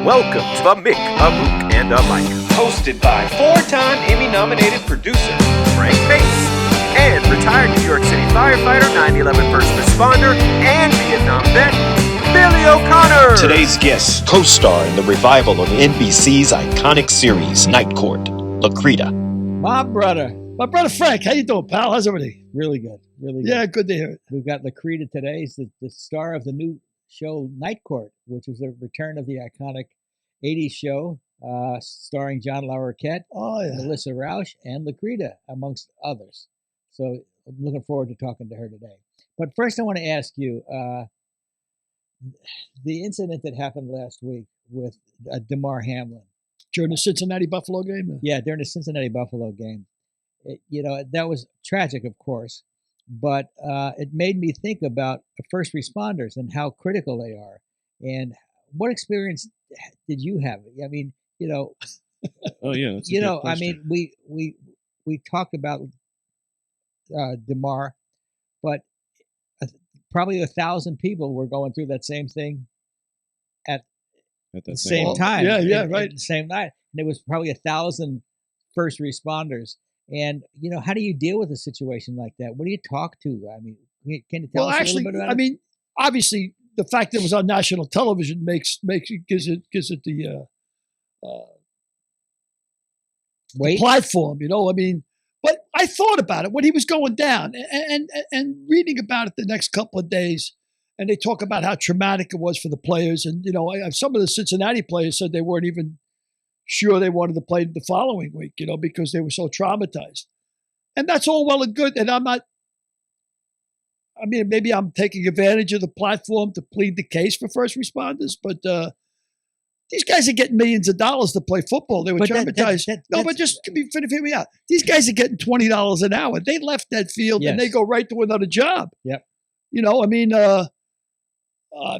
Welcome to the Mick, a Mook, and a Mike. Hosted by four-time Emmy-nominated producer Frank Bates and retired New York City firefighter, 9/11 first responder, and Vietnam vet, Billy O'Connor. Today's guest, co-star in the revival of NBC's iconic series, Night Court, Lacretta. My brother Frank, how you doing, pal? How's everything? Really good. Yeah, good to hear it. We've got Lacretta today. He's the star of the new show Night Court, which was the return of the iconic 80s show starring John Lacretta, Melissa Rauch, and Lacretta, amongst others. So I'm looking forward to talking to her today. But first I want to ask you, the incident that happened last week with Damar Hamlin. During the Cincinnati-Buffalo game? Yeah, during the Cincinnati-Buffalo game. That was tragic, of course, but it made me think about first responders and how critical they are. And what experience did you have? I mean, Oh yeah. That's I mean, we talked about Damar, but probably 1,000 people were going through that same thing at the same time. Yeah, right. The same night. And there was probably 1,000 first responders. And, how do you deal with a situation like that? What do you talk to? I mean, can you tell us a little bit about it? I mean, obviously, the fact that it was on national television gives it the platform, I mean, but I thought about it when he was going down and reading about it the next couple of days. And they talk about how traumatic it was for the players. And, some of the Cincinnati players said they weren't even sure they wanted to play the following week, because they were so traumatized. And that's all well and good. And maybe I'm taking advantage of the platform to plead the case for first responders, but these guys are getting millions of dollars to play football. They were traumatized. But just hear me out. These guys are getting $20 an hour. They left that field and they go right to another job. Yep.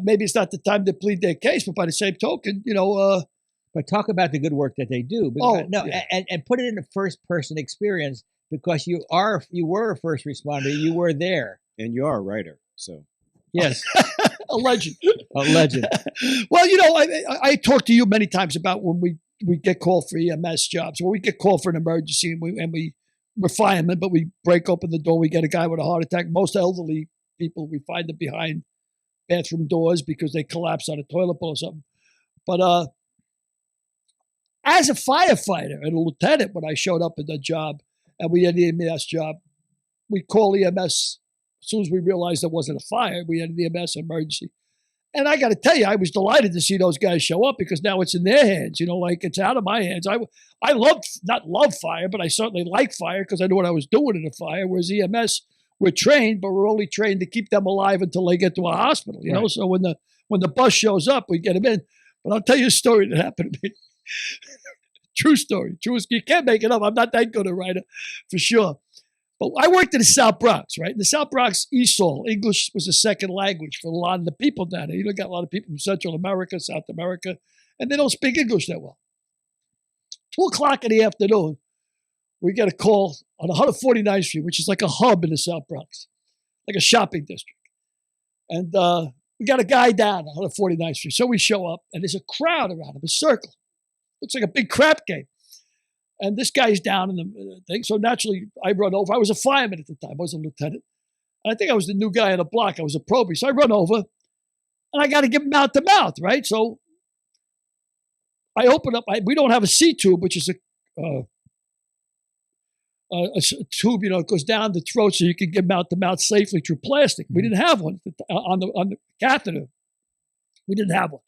Maybe it's not the time to plead their case, but by the same token, but talk about the good work that they do. And put it in a first-person experience, because you were a first responder. You were there. And you are a writer, so. Yes. A legend. A legend. Well, I talked to you many times about when we get called for EMS jobs, when we get called for an emergency and we're firemen, but we break open the door, we get a guy with a heart attack. Most elderly people, we find them behind bathroom doors because they collapse on a toilet bowl or something. But as a firefighter and a lieutenant, when I showed up at that job and we had an EMS job, we call EMS. As soon as we realized there wasn't a fire, we had an EMS emergency. And I got to tell you, I was delighted to see those guys show up, because now it's in their hands, it's out of my hands. I not love fire, but I certainly like fire because I knew what I was doing in a fire, whereas EMS, we're trained, but we're only trained to keep them alive until they get to a hospital, Right. So when the bus shows up, we get them in. But I'll tell you a story that happened to me. True story. You can't make it up. I'm not that good a writer, for sure. But I worked in the South Bronx, right? In the South Bronx, ESOL, English was a second language for a lot of the people down there. Got a lot of people from Central America, South America, and they don't speak English that well. 2:00 in the afternoon, we get a call on 149th Street, which is like a hub in the South Bronx, like a shopping district. And we got a guy down on 149th Street. So we show up, and there's a crowd around him, a circle. Looks like a big crap game. And this guy's down in the thing. So naturally, I run over. I was a fireman at the time. I was a lieutenant. And I think I was the new guy on the block. I was a probie. So I run over, and I got to give him mouth to mouth, right? So I open up. We don't have a C-tube, which is a tube, it goes down the throat so you can get mouth to mouth safely through plastic. We didn't have one on the catheter. We didn't have one.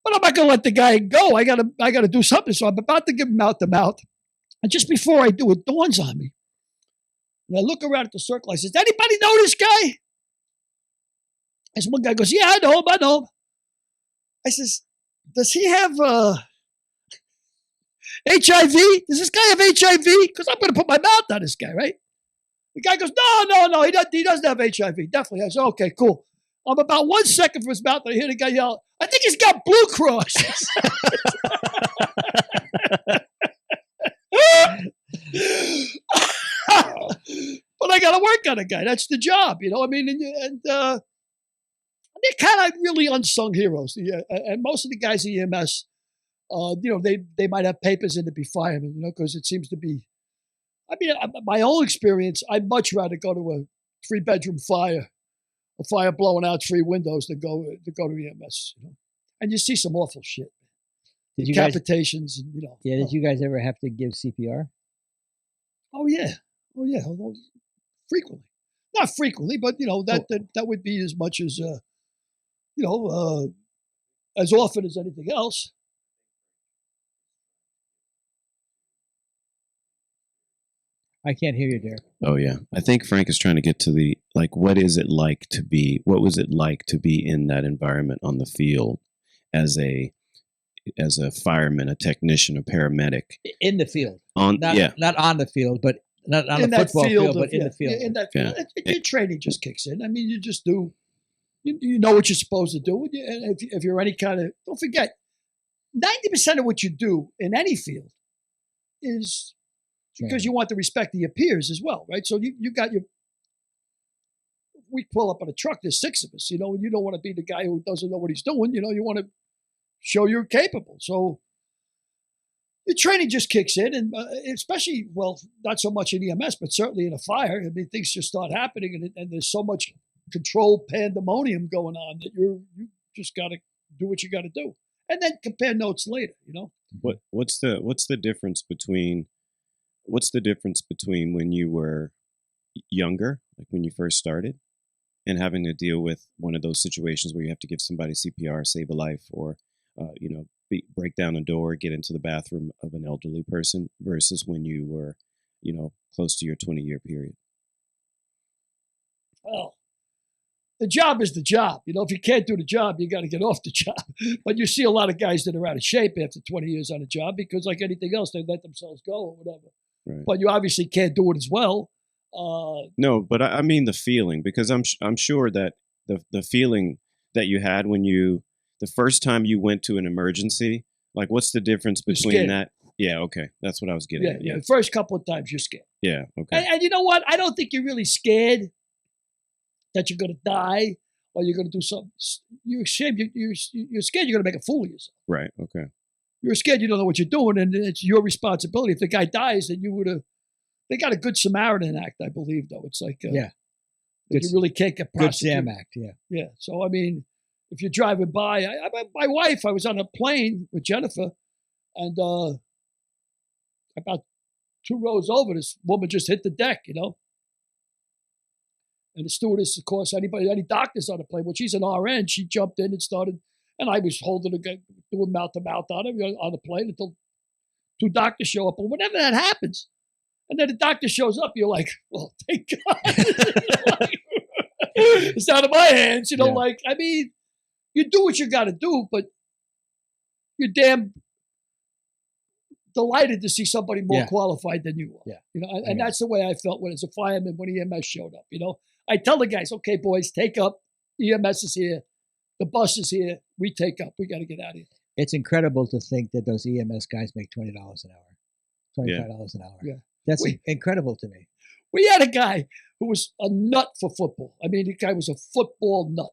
But I'm not going to let the guy go. I got to do something. So I'm about to give him mouth to mouth. And just before I do, it dawns on me. And I look around at the circle. I says, anybody know this guy? And one guy goes, yeah, I know him. I says, does he have HIV? Does this guy have HIV? Because I'm going to put my mouth on this guy, right? The guy goes, no, he doesn't have HIV. Definitely has. Okay, cool. I'm about 1 second from his mouth, and I hear the guy yell, I think he's got Blue Cross. But I got to work on a guy. That's the job, And they're kind of really unsung heroes. And most of the guys in EMS, they might have papers in to be firemen, because it seems to be. I mean, my own experience, I'd much rather go to a 3-bedroom fire, a fire blowing out 3 windows than go to EMS. And you see some awful shit. Decapitations, and Yeah, did you guys ever have to give CPR? Oh yeah, although frequently, not frequently, but that would be as much as as often as anything else. I can't hear you, Derek. Oh yeah, I think Frank is trying to get to the what was it like to be in that environment on the field as a fireman, a techniician, a paramedic in the field. Not on the field, but not on in the football field, but in the the field. In that field, your training just kicks in. I mean, you just do. You know what you're supposed to do, and if you're any kind of, don't forget, 90% of what you do in any field is because you want the respect of your peers as well, right? So you got your. We pull up on a truck. There's 6 of us, and you don't want to be the guy who doesn't know what he's doing. You want to show you're capable. So the training just kicks in, and especially, not so much in EMS, but certainly in a fire. I mean, things just start happening, and there's so much controlled pandemonium going on that you just got to do what you got to do, and then compare notes later. What's the difference between when you were younger, like when you first started, and having to deal with one of those situations where you have to give somebody CPR, save a life, or break down a door, get into the bathroom of an elderly person, versus when you were, close to your 20-year period? Well, the job is the job. If you can't do the job, you got to get off the job. But you see a lot of guys that are out of shape after 20 years on a job because, like anything else, they let themselves go or whatever. Right. But you obviously can't do it as well. No, but I mean the feeling, because I'm sure that the feeling that you had when the first time you went to an emergency, like what's the difference between that? Yeah, okay, that's what I was getting at. Yeah, the first couple of times you're scared. Yeah, okay. And you know what? I don't think you're really scared that you're going to die or you're going to do something. You're scared you're going to make a fool of yourself. Right. Okay. You're scared you don't know what you're doing, and it's your responsibility. If the guy dies, then you would have. They got a Good Samaritan Act, I believe, though. It's like you really can't get prosecuted. Good Sam Act, yeah. Yeah. So I mean, if you're driving by, my wife, I was on a plane with Jennifer, and about 2 rows over, this woman just hit the deck, And the stewardess, of course, any doctors on the plane, well, she's an RN, she jumped in and started, and I was holding her, doing mouth-to-mouth on her on the plane until 2 doctors show up. But whenever that happens, and then the doctor shows up, you're like, well, thank God. It's out of my hands, I mean, you do what you got to do, but you're damn delighted to see somebody more qualified than you are. Yeah. And that's the way I felt as a fireman when EMS showed up. I tell the guys, okay, boys, take up. EMS is here. The bus is here. We take up. We got to get out of here. It's incredible to think that those EMS guys make $20 an hour, $25 an hour. Yeah. That's incredible to me. We had a guy who was a nut for football. I mean, the guy was a football nut.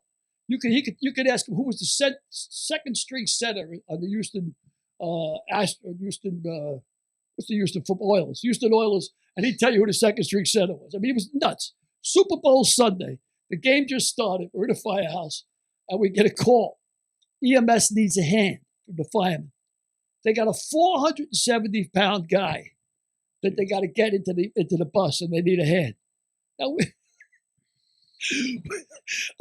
You could ask him who was the second string center on the Houston what's the Houston football Oilers? Houston Oilers, and he'd tell you who the second string center was. I mean, he was nuts. Super Bowl Sunday, the game just started. We're in a firehouse, and we get a call. EMS needs a hand from the firemen. They got a 470-pound guy that they got to get into the bus, and they need a hand. Now,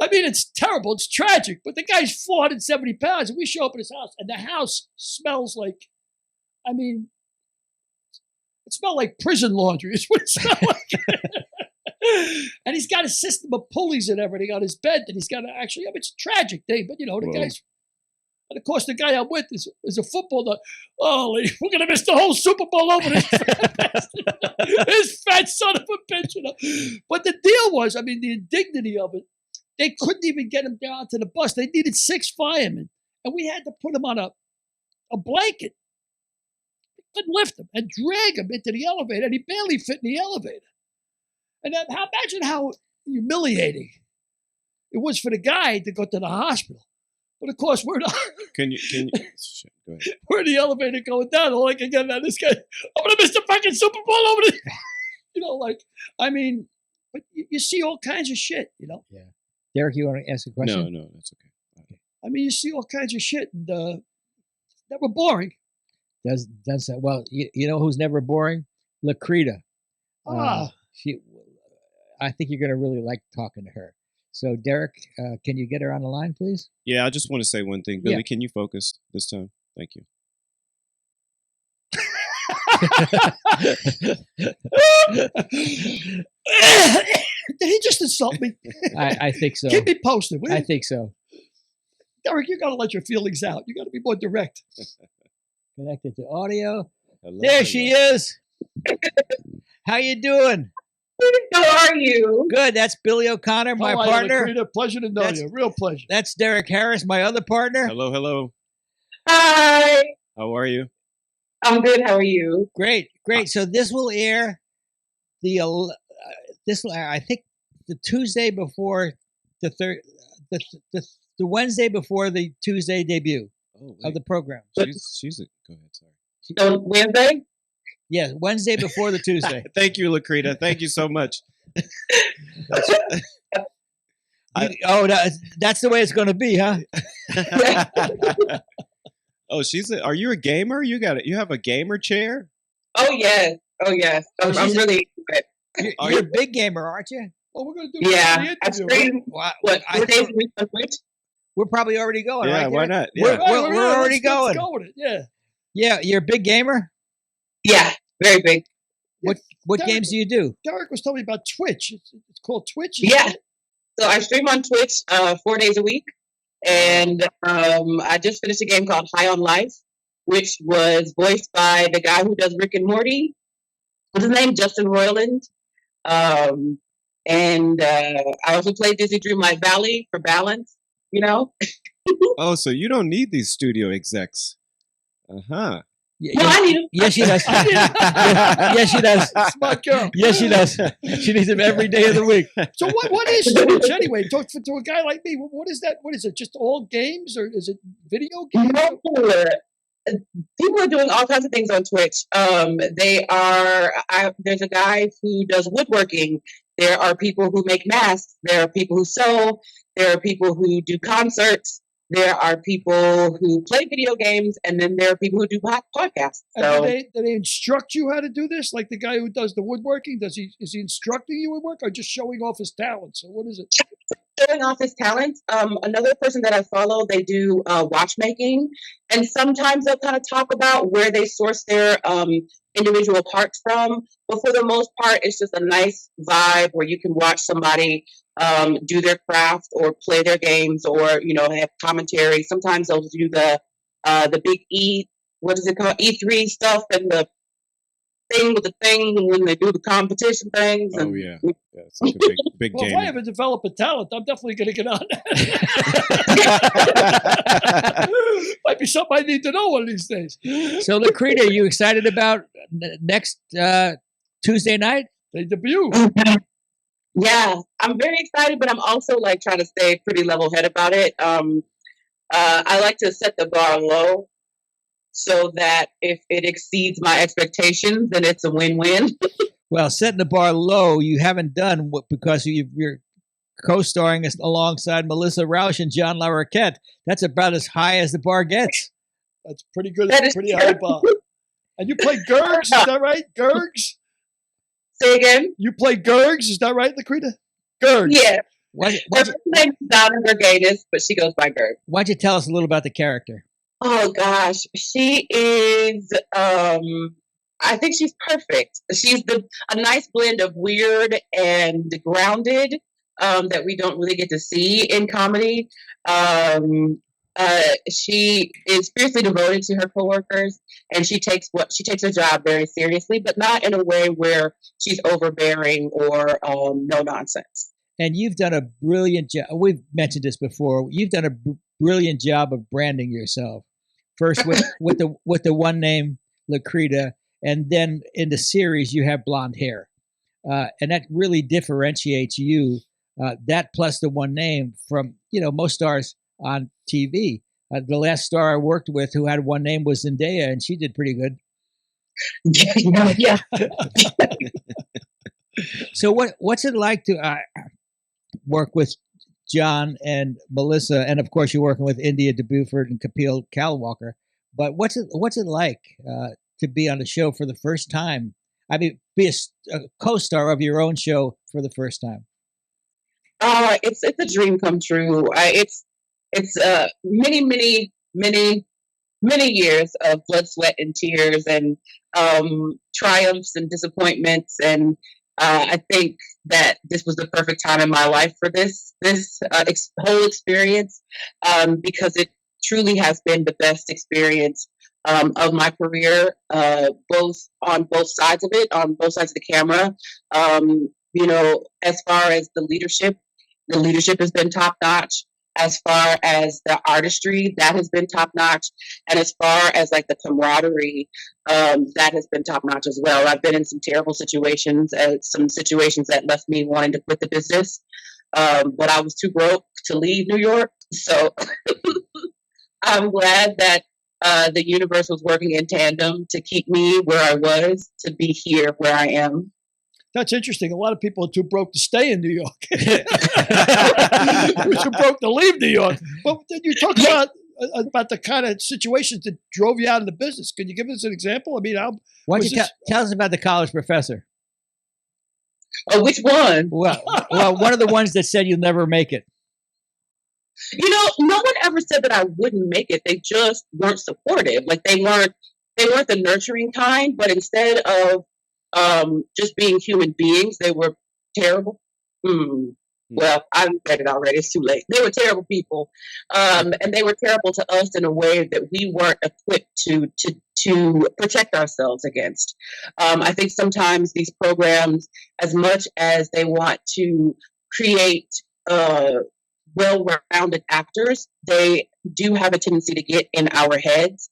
I mean, it's terrible. It's tragic. But the guy's 470 pounds, and we show up at his house, and the house smells like, I mean, it smelled like prison laundry. It's what it smelled like. And he's got a system of pulleys and everything on his bed that he's got to actually, I mean, it's a tragic thing, but the guy's, and of course, the guy I'm with is a football nut. Oh, we're going to miss the whole Super Bowl over this this fat son of a bitch. But the deal was, I mean, the indignity of it, they couldn't even get him down to the bus. They needed 6 firemen, and we had to put him on a blanket. We couldn't lift him and drag him into the elevator, and he barely fit in the elevator. And then imagine how humiliating it was for the guy to go to the hospital. But of course, we're not. Can you? Shit, go ahead. We're in the elevator going down. All I can get out of this guy, I'm gonna miss the fucking Super Bowl over there. I mean, but you see all kinds of shit, Yeah. Derek, you want to ask a question? No, that's okay. I mean, you see all kinds of shit, and never boring. Does that? Well, you know who's never boring? Lacretta. I think you're going to really like talking to her. So, Derek, can you get her on the line, please? Yeah, I just want to say one thing. Billy, can you focus this time? Thank you. Did he just insult me? I think so. Keep me posted. I think so. Derek, you got to let your feelings out. You got to be more direct. Connected to audio. Hello, she is. How you doing? How are you? Good. That's Billy O'Connor, my partner. Lacretta? Pleasure to know you. Real pleasure. That's Derek Harris, my other partner. Hello. Hi. How are you? I'm good. How are you? Great. So this will air I think the Tuesday before the Wednesday before the Tuesday debut of the program. She's go ahead. Sorry. So Wednesday? Yeah, Wednesday before the Tuesday. Thank you, Lacretta. Thank you so much. That's the way it's going to be, huh? Oh, are you a gamer? You have a gamer chair? Oh yes. I'm really into it. You're a big gamer, aren't you? Well, we're going to do I stream what 4 days a week on Twitch? We're probably already going, right? Yeah, why not? Yeah. We're already going. Let's go with it. Yeah. Yeah, you're a big gamer? Yeah, very big. What Derek, games do you do? Derek was telling me about Twitch. It's called Twitch? Yeah. So I stream on Twitch 4 days a week. And I just finished a game called High on Life, which was voiced by the guy who does Rick and Morty. What's his name? Justin Roiland. And I also played Disney Dreamlight Valley for balance, Oh, so you don't need these studio execs. Uh-huh. No, I need him. Yes, she does. Yes, she does. Smart girl. Yes, she does. She needs him every day of the week. So what is Twitch anyway? To a guy like me, what is that? What is it? Just all games, or is it video games? No, people are doing all kinds of things on Twitch. There's a guy who does woodworking. There are people who make masks. There are people who sew. There are people who do concerts. There are people who play video games, and then there are people who do podcasts. So, do they instruct you how to do this? Like the guy who does the woodworking, is he instructing you in work, or just showing off his talent? So what is it? Showing off his talent. Another person that I follow, they do watchmaking, and sometimes they'll kind of talk about where they source their individual parts from. But for the most part, it's just a nice vibe where you can watch somebody do their craft or play their games, or have commentary. Sometimes they'll do the big what is it called, E3 stuff, and the thing with the thing when they do the competition things. Oh yeah, it's like a big Well, game. if I ever develop a talent, I'm definitely going to get on that. Might be something I need to know one of these days. So, Lacretta, are you excited about next Tuesday night? They debut. Yeah, I'm very excited, but I'm also trying to stay pretty level-headed about it. I like to set the bar low so that if it exceeds my expectations, then it's a win-win. Well, setting the bar low, you haven't done because you're co-starring alongside Melissa Rauch and John Lacretta. That's about as high as the bar gets. That's pretty good. That's pretty high bar. And you play Gurgs, is that right? Gurgs? Say again? You play Gurgs, is that right, Lacretta? Gurgs. Yeah. Her name is Donna Gurgatis, but she goes by Gurg. Why don't you tell us a little about the character? Oh gosh, she is. I think she's perfect. She's a nice blend of weird and grounded that we don't really get to see in comedy. She is fiercely devoted to her coworkers, and she takes her job very seriously, but not in a way where she's overbearing or no nonsense. And you've done a brilliant job. We've mentioned this before. You've done a brilliant job of branding yourself. First with the one name Lacretta, and then in the series you have blonde hair, and that really differentiates you that plus the one name from, most stars on TV. The last star I worked with who had one name was Zendaya, and she did pretty good. Yeah. So what's it like to work with John and Melissa, and of course you're working with India DeBuford and Kapil Kalwalkar. But what's it like to be on a show for the first time? I mean, be a co-star of your own show for the first time. It's a dream come true. It's many years of blood, sweat, and tears, and triumphs and disappointments, and I think that this was the perfect time in my life for this whole experience, because it truly has been the best experience of my career, both on both sides of it, on both sides of the camera. As far as the leadership has been top notch. As far as the artistry, that has been top notch, and as far as like the camaraderie, that has been top notch as well. I've been in some terrible situations, some situations that left me wanting to quit the business, but I was too broke to leave New York. So I'm glad that the universe was working in tandem to keep me where I was, to be here where I am. That's interesting. A lot of people are too broke to stay in New York. We're too broke to leave New York. But then you talk about the kind of situations that drove you out of the business. Can you give us an example? I mean, why don't you tell us about the college professor? Oh, which one? Well, one of the ones that said you'll never make it. No one ever said that I wouldn't make it. They just weren't supportive. Like they weren't the nurturing kind, but instead of just being human beings, they were terrible. Well, I said it already. It's too late. They were terrible people, and they were terrible to us in a way that we weren't equipped to protect ourselves against. I think sometimes these programs, as much as they want to create well-rounded actors, they do have a tendency to get in our heads.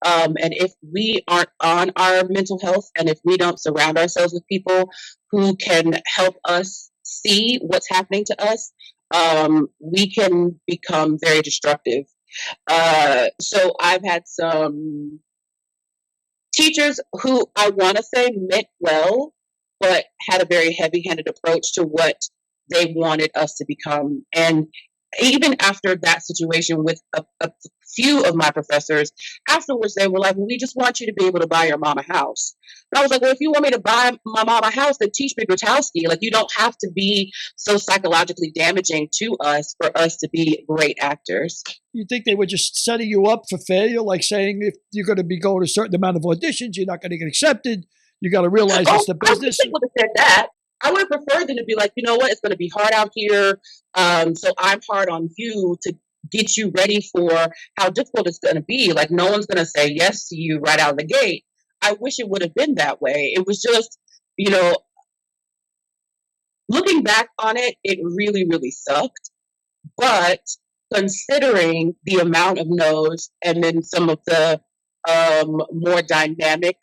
And if we aren't on our mental health, and if we don't surround ourselves with people who can help us see what's happening to us, we can become very destructive. So I've had some teachers who I want to say meant well, but had a very heavy-handed approach to what they wanted us to become. And even after that situation with a few of my professors, afterwards they were like, well, we just want you to be able to buy your mom a house. And I was like, well, if you want me to buy my mom a house, then teach me Grotowski. Like, you don't have to be so psychologically damaging to us for us to be great actors. You think they were just setting you up for failure, like saying if you're going to be going to a certain amount of auditions, you're not going to get accepted. You got to realize it's the business. I would have said that. I would have preferred them to be like, you know what, it's going to be hard out here. So I'm hard on you to get you ready for how difficult it's going to be. Like, no one's going to say yes to you right out of the gate. I wish it would have been that way. It was just, looking back on it, it really, really sucked. But considering the amount of no's and then some of the more dynamic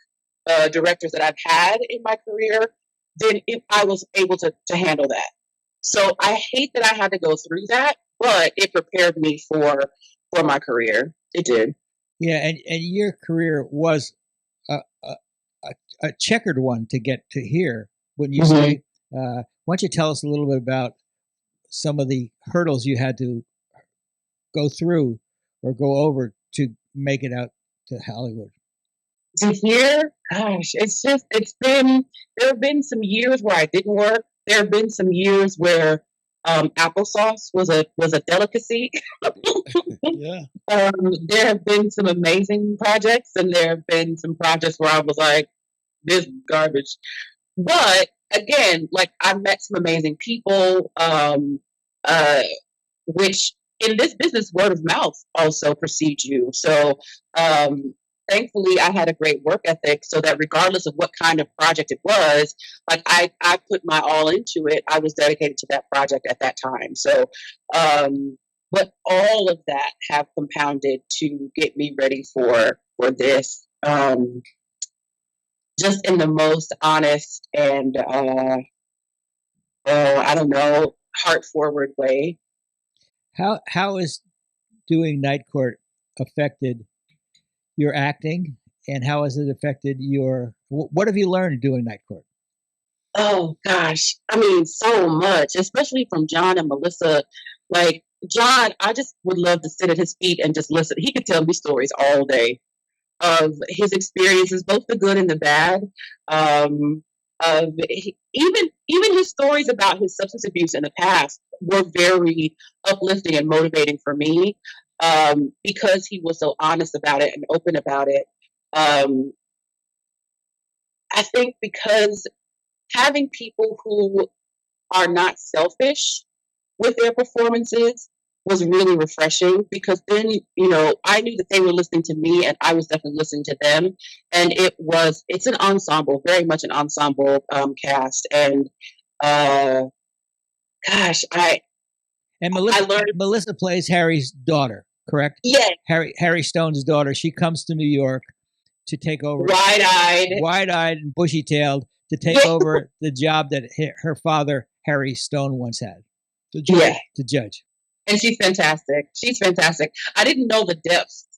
directors that I've had in my career, then I was able to handle that. So I hate that I had to go through that, but it prepared me for my career. It did. Yeah, and your career was a checkered one to get to here. Wouldn't you say? Why don't you tell us a little bit about some of the hurdles you had to go through or go over to make it out to Hollywood? To here, gosh, there have been some years where I didn't work. There have been some years where applesauce was a delicacy. Yeah. There have been some amazing projects, and there have been some projects where I was like, this is garbage. But again, like, I met some amazing people, which in this business, word of mouth also precedes you. So thankfully, I had a great work ethic, so that regardless of what kind of project it was, like, I put my all into it. I was dedicated to that project at that time. So, but all of that have compounded to get me ready for this. Just in the most honest and I don't know, heart forward way. How is doing Night Court affected your acting, and how has it affected your? What have you learned doing Night Court? Oh gosh, I mean, so much, especially from John and Melissa. Like John, I just would love to sit at his feet and just listen. He could tell me stories all day of his experiences, both the good and the bad. Of even his stories about his substance abuse in the past were very uplifting and motivating for me, because he was so honest about it and open about it. I think because having people who are not selfish with their performances was really refreshing, because then, I knew that they were listening to me and I was definitely listening to them. And it's an ensemble, very much an ensemble cast. And gosh, And I learned. Melissa plays Harry's daughter, correct? Yeah. Harry Stone's daughter. She comes to New York to take over, wide-eyed and bushy-tailed, to take over the job that her father, Harry Stone, once had, to judge. And she's fantastic. She's fantastic. I didn't know the depths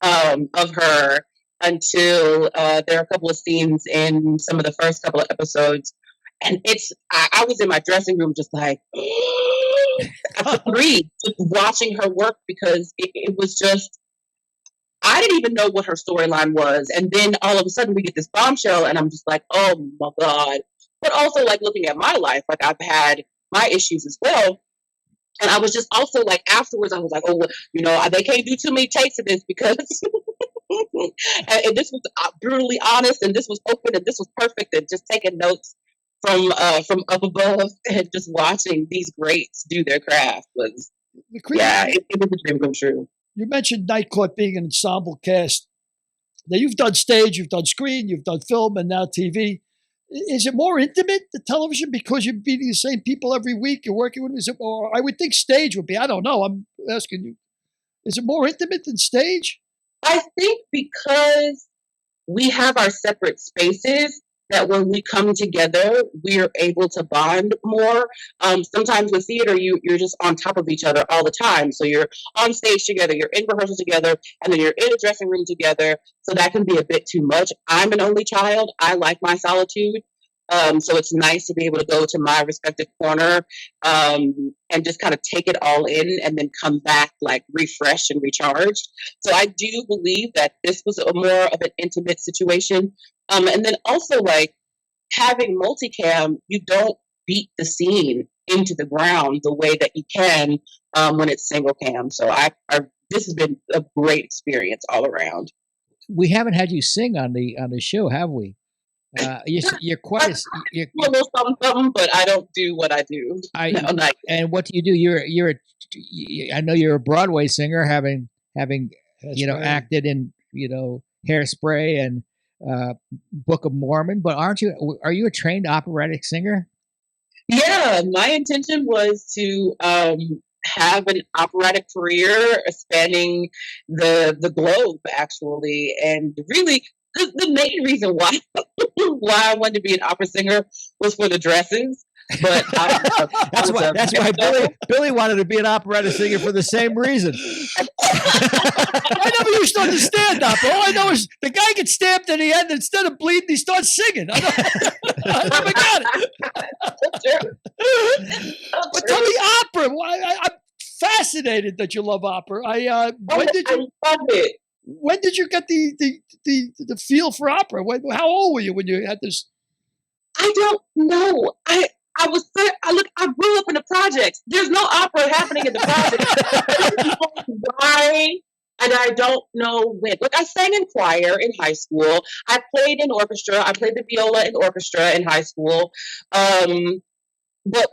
of her until there are a couple of scenes in some of the first couple of episodes. And I was in my dressing room just like, I could breathe just watching her work, because it was just, I didn't even know what her storyline was. And then all of a sudden we get this bombshell and I'm just like, oh my God. But also like looking at my life, like I've had my issues as well. And I was just also like, afterwards, I was like, oh, they can't do too many takes of this, because and this was brutally honest, and this was open, and this was perfect, and just taking notes from up above and just watching these greats do their craft was, it was a dream come true. You mentioned Night Court being an ensemble cast. Now, you've done stage, you've done screen, you've done film, and now TV. Is it more intimate, the television, because you're meeting the same people every week, you're working with them? Or I would think stage would be. I don't know. I'm asking you. Is it more intimate than stage? I think because we have our separate spaces, that when we come together, we're able to bond more. Sometimes with theater, you're just on top of each other all the time. So you're on stage together, you're in rehearsal together, and then you're in a dressing room together. So that can be a bit too much. I'm an only child. I like my solitude. So it's nice to be able to go to my respective corner and just kind of take it all in and then come back like refreshed and recharged. So I do believe that this was more of an intimate situation. And then also like having multicam, you don't beat the scene into the ground the way that you can when it's single cam. So this has been a great experience all around. We haven't had you sing on the show, have we? You're quite a little something, but I don't do what I do. And what do you do? I know you're a Broadway singer, having acted in Hairspray and Book of Mormon. But are you a trained operatic singer? Yeah, my intention was to have an operatic career spanning the globe, actually, and really. The main reason why I wanted to be an opera singer was for the dresses, but that's why Billy wanted to be an operatic singer for the same reason. I never used to understand opera. All I know is the guy gets stabbed in the end, instead of bleeding, he starts singing. I never got it. But tell me, opera. I'm fascinated that you love opera. I love it. When did you get the feel for opera? How old were you when you had this? I don't know. I grew up in the projects. There's no opera happening in the projects. Why? And I don't know when. Look, I sang in choir in high school. I played in orchestra. I played the viola in orchestra in high school. But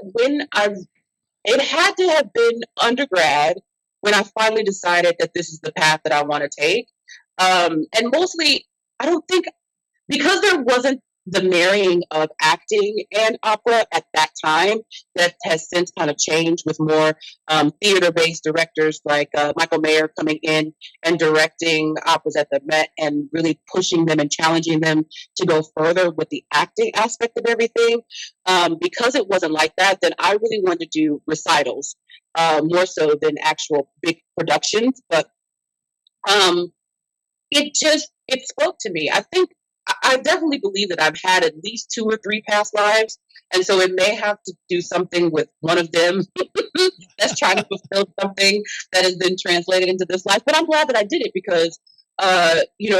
it had to have been undergrad when I finally decided that this is the path that I want to take. And mostly, I don't think, because there wasn't the marrying of acting and opera at that time that has since kind of changed with more theater-based directors like Michael Mayer coming in and directing operas at the Met and really pushing them and challenging them to go further with the acting aspect of everything. Because it wasn't like that, then I really wanted to do recitals more so than actual big productions. But it spoke to me. I think I definitely believe that I've had at least 2 or 3 past lives. And so it may have to do something with one of them that's trying to fulfill something that has been translated into this life. But I'm glad that I did it because,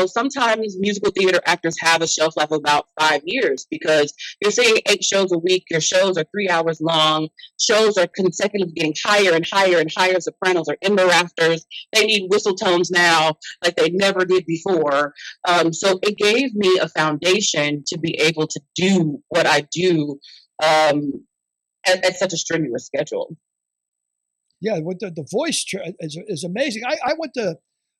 sometimes musical theater actors have a shelf life of about 5 years because you're seeing 8 shows a week. Your shows are 3 hours long. Shows are consecutively getting higher and higher and higher. Sopranos are in the rafters. They need whistle tones now like they never did before. So it gave me a foundation to be able to do what I do at such a strenuous schedule. Yeah, the voice is amazing.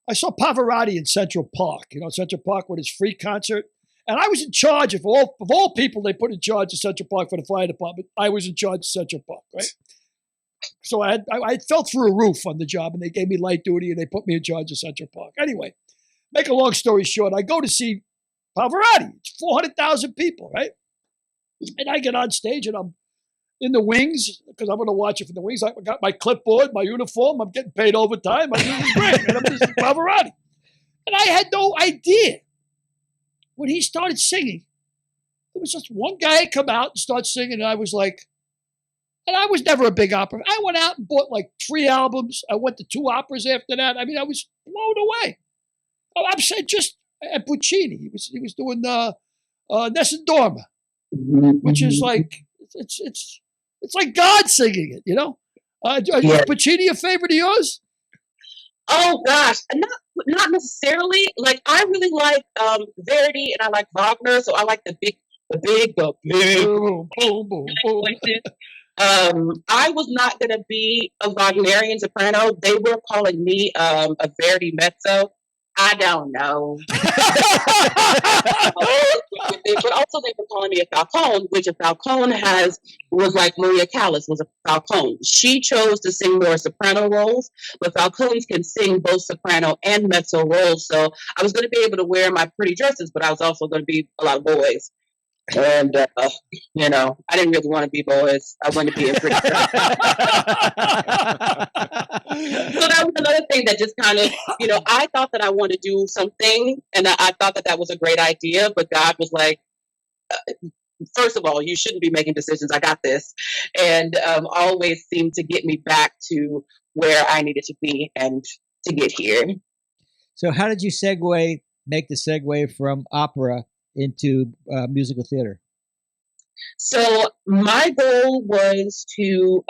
I saw Pavarotti in Central Park. Central Park with his free concert, and I was in charge of all people they put in charge of Central Park for the fire department. I was in charge of Central Park, right? So I fell through a roof on the job, and they gave me light duty, and they put me in charge of Central Park. Anyway, make a long story short, I go to see Pavarotti. It's 400,000 people, right? And I get on stage, and I'm in the wings because I'm going to watch it from the wings. I got my clipboard, my uniform. I'm getting paid overtime. I'm doing great, and I'm just Pavarotti. And I had no idea when he started singing. There was just one guy come out and start singing, and I was like, and I was never a big opera. I went out and bought like 3 albums. I went to 2 operas after that. I mean, I was blown away. I'm saying just at Puccini. He was doing Nessun Dorma, which is like it's like God singing it, Is Puccini a favorite of yours? Oh gosh, not necessarily. Like I really like Verdi and I like Wagner, so I like the big boom, boom, boom, boom. I was not going to be a Wagnerian soprano. They were calling me a Verdi mezzo. I don't know. But also they were calling me a Falcone, which a Falcone was like Maria Callas was a Falcone. She chose to sing more soprano roles, but Falcones can sing both soprano and mezzo roles. So I was going to be able to wear my pretty dresses, but I was also going to be a lot of boys. And, I didn't really want to be boys. I wanted to be in pretty dresses. So that was another thing that just kind of, I thought that I wanted to do something, and I thought that was a great idea, but God was like, first of all, you shouldn't be making decisions. I got this. And always seemed to get me back to where I needed to be and to get here. So how did you make the segue from opera into musical theater? So my goal was to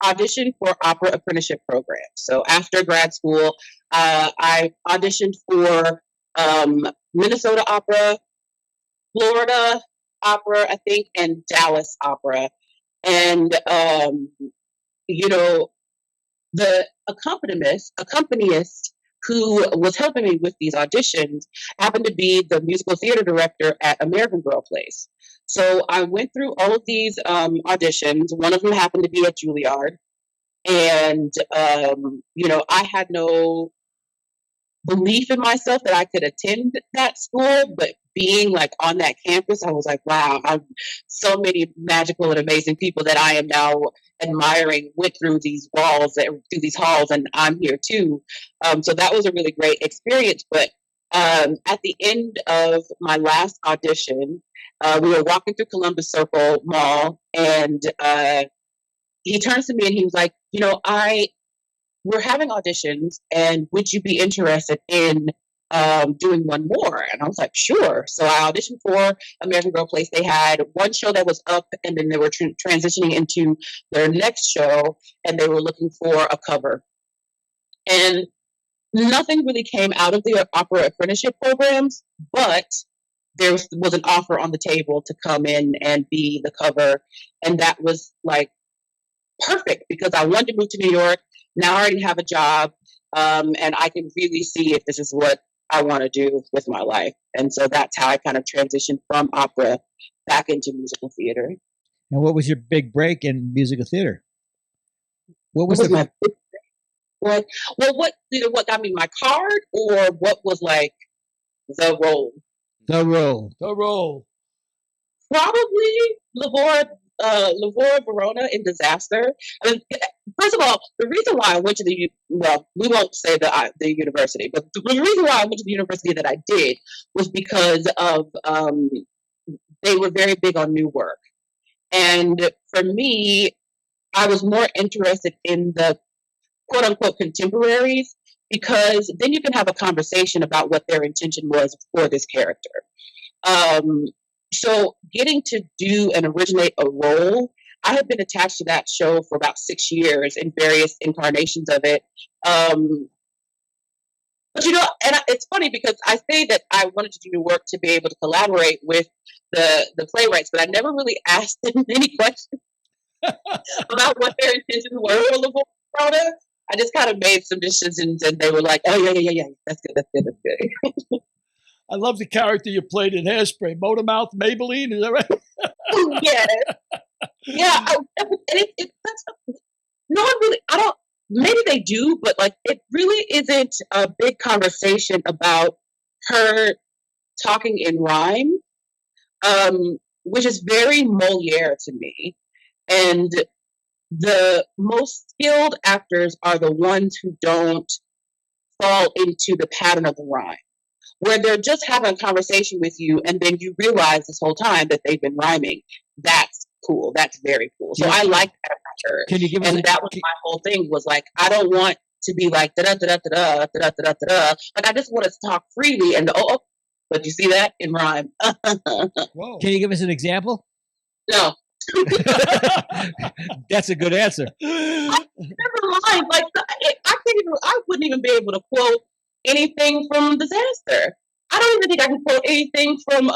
audition for opera apprenticeship programs. So after grad school, I auditioned for Minnesota Opera, Florida Opera, I think, and Dallas Opera. And, the accompanist who was helping me with these auditions happened to be the musical theater director at American Girl Place. So I went through all of these auditions. One of them happened to be at Juilliard. And, I had no belief in myself that I could attend that school, but being like on that campus, I was like, wow, so many magical and amazing people that I am now admiring went through these walls, through these halls, and I'm here too. So that was a really great experience. But at the end of my last audition, we were walking through Columbus Circle Mall, and he turns to me and he was like, we're having auditions, and would you be interested in doing one more? And I was like, sure. So I auditioned for American Girl Place. They had one show that was up, and then they were transitioning into their next show, and they were looking for a cover. And nothing really came out of the opera apprenticeship programs, but there was an offer on the table to come in and be the cover. And that was like perfect because I wanted to move to New York. Now I already have a job, and I can really see if this is what I want to do with my life. And so that's how I kind of transitioned from opera back into musical theater. And what was your big break in musical theater? What was my big break? What either what got me my card or what was like the role? The role. The role. Probably Lavora Verona in Disaster. I mean, first of all, the reason why I went to we won't say the university, but the reason why I went to the university that I did was because of they were very big on new work. And for me, I was more interested in the quote unquote contemporaries, because then you can have a conversation about what their intention was for this character. So getting to do and originate a role, I had been attached to that show for about 6 years in various incarnations of it. But and it's funny because I say that I wanted to do work to be able to collaborate with the playwrights, but I never really asked them any questions about what their intentions were for Lavora Verona. I just kind of made some decisions, and they were like, "Oh yeah, that's good." I love the character you played in Hairspray, Motormouth Maybelline. Is that right? Yeah. No one really. I don't. Maybe they do, but like it really isn't a big conversation about her talking in rhyme, which is very Moliere to me. And the most skilled actors are the ones who don't fall into the pattern of the rhyme, where they're just having a conversation with you and then you realize this whole time that they've been rhyming. That's cool. That's very cool. So I like that about her. Can you give us that was my whole thing, was like, I don't want to be like da da da da da da da da da. Like I just want to talk freely and but you see that in rhyme. Whoa. Can you give us an example? No. That's a good answer. Never mind. Like I wouldn't even be able to quote anything from Disaster. I don't even think I can quote anything from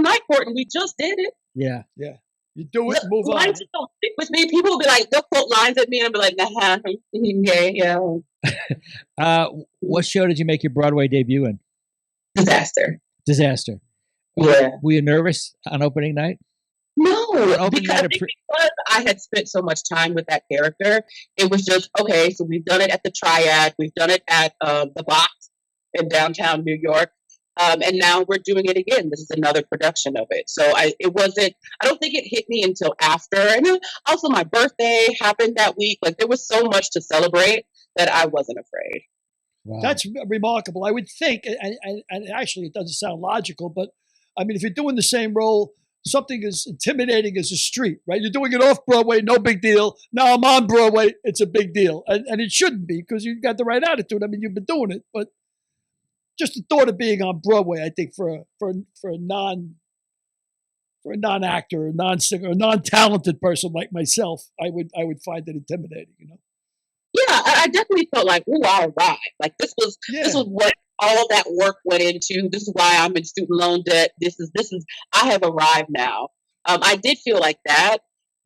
Night Court, and we just did it. Yeah. You do it, move on. Lines just don't stick with me. People will be like, they'll quote lines at me, and I'll be like, nah, yeah. What show did you make your Broadway debut in? Disaster. Yeah. Were you nervous on opening night? No, because I had spent so much time with that character. It was just, okay, so we've done it at the Triad. We've done it at the Box in downtown New York. And now we're doing it again. This is another production of it. So I don't think it hit me until after. And also my birthday happened that week. Like there was so much to celebrate that I wasn't afraid. Wow. That's remarkable. I would think, and actually it doesn't sound logical, but I mean, if you're doing the same role, something as intimidating as a street, right? You're doing it off Broadway, no big deal. Now I'm on Broadway, it's a big deal. And it shouldn't be, because you've got the right attitude. I mean, you've been doing it, but just the thought of being on Broadway, I think for a non-actor, a non-singer, a non-talented person like myself, I would find it intimidating, Yeah, I definitely felt like, ooh, I arrived. Like this was what all that work went into. This is why I'm in student loan debt. This is I have arrived now. I did feel like that,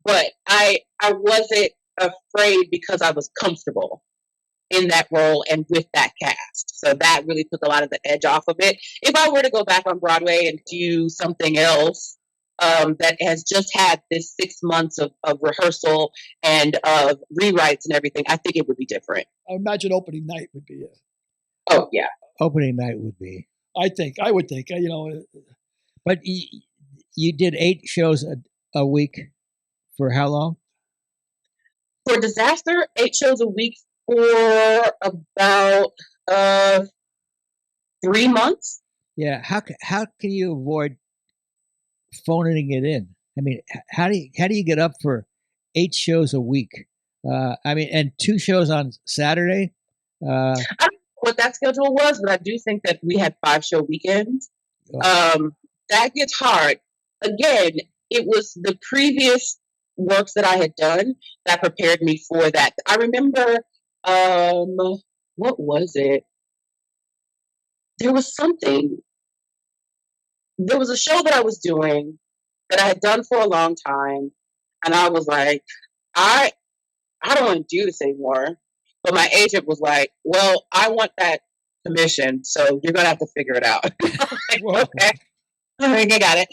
but I wasn't afraid because I was comfortable in that role and with that cast. So that really took a lot of the edge off of it. If I were to go back on Broadway and do something else that has just had this 6 months of rehearsal and of rewrites and everything, I think it would be different. I imagine opening night would be Oh, yeah. Opening night would be. I would think, But you did 8 shows a week for how long? For Disaster, 8 shows a week for about 3 months. Yeah. How can you avoid phoning it in? I mean, how do you get up for 8 shows a week? I mean, and 2 shows on Saturday. I don't know what that schedule was, but I do think that we had 5-show weekends. That gets hard. Again, it was the previous works that I had done that prepared me for that. I remember, what was it? There was a show that I was doing that I had done for a long time. And I was like, I don't want to do this anymore. But my agent was like, well, I want that commission, so you're gonna have to figure it out. Like, okay, all right, I got it.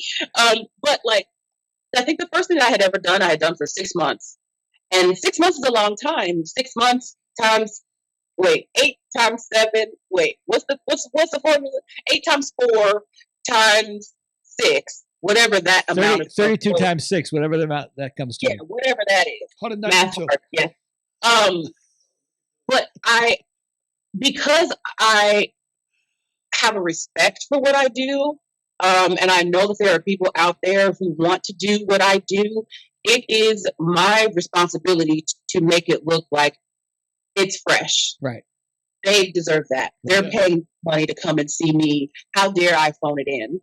But like, I think the first thing I had ever done, I had done for 6 months, and 6 months is a long time. 6 months times, 8 times 7. What's the formula? 8 times 4 times 6, whatever that amount is. 32 times 6, whatever the amount that comes to. Yeah, whatever that is. 192. Yeah. But because I have a respect for what I do, and I know that there are people out there who want to do what I do, it is my responsibility to make it look like it's fresh. Right. They deserve that. They're paying money to come and see me. How dare I phone it in?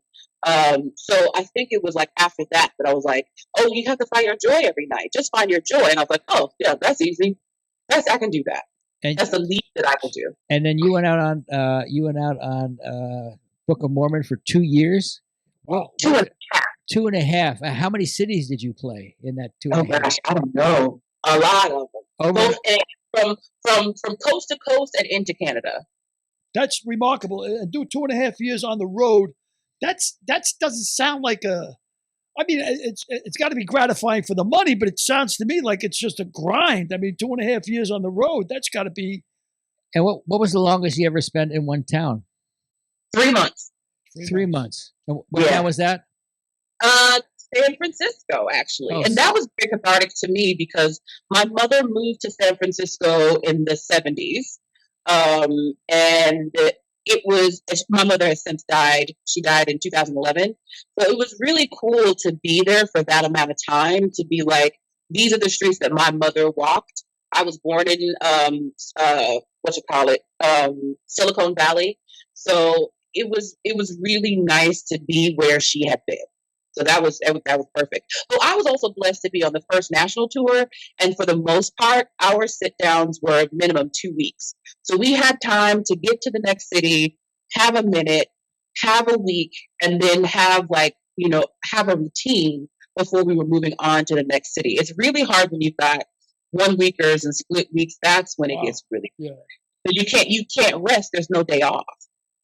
So I think it was like after that I was like, oh, you have to find your joy every night. Just find your joy. And I was like, oh, yeah, that's easy. I can do that. And that's the least that I can do. And then you went out on Book of Mormon for 2 years. Wow. 2.5. 2.5. How many cities did you play in that 2.5? Oh gosh, I don't know. A lot of them. Both from coast to coast and into Canada. That's remarkable. And do 2.5 years on the road. That's doesn't sound like a. I mean, it's got to be gratifying for the money, but it sounds to me like it's just a grind. I mean, 2.5 years on the road. That's got to be. And what was the longest you ever spent in one town? 3 months. 3 months. And what town was that? San Francisco, actually. And that was very cathartic to me because my mother moved to San Francisco in the 70s. And it was, my mother has since died. She died in 2011. So it was really cool to be there for that amount of time, to be like, these are the streets that my mother walked. I was born in, Silicon Valley. So it was really nice to be where she had been. So that was perfect. So I was also blessed to be on the first national tour. And for the most part, our sit downs were minimum 2 weeks. So we had time to get to the next city, have a minute, have a week, and then have a routine before we were moving on to the next city. It's really hard when you've got 1 weekers and split weeks. That's when it gets really hard. So you can't rest. There's no day off.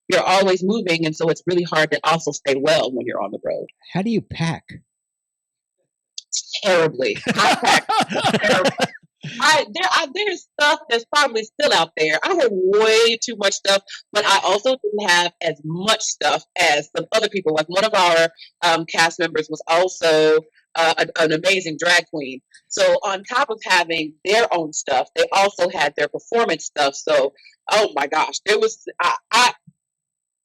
You're always moving, and so it's really hard to also stay well when you're on the road. How do you pack? Terribly. I pack terribly. There's stuff that's probably still out there. I had way too much stuff, but I also didn't have as much stuff as some other people. Like one of our cast members was also an amazing drag queen. So on top of having their own stuff, they also had their performance stuff. So, oh my gosh, there was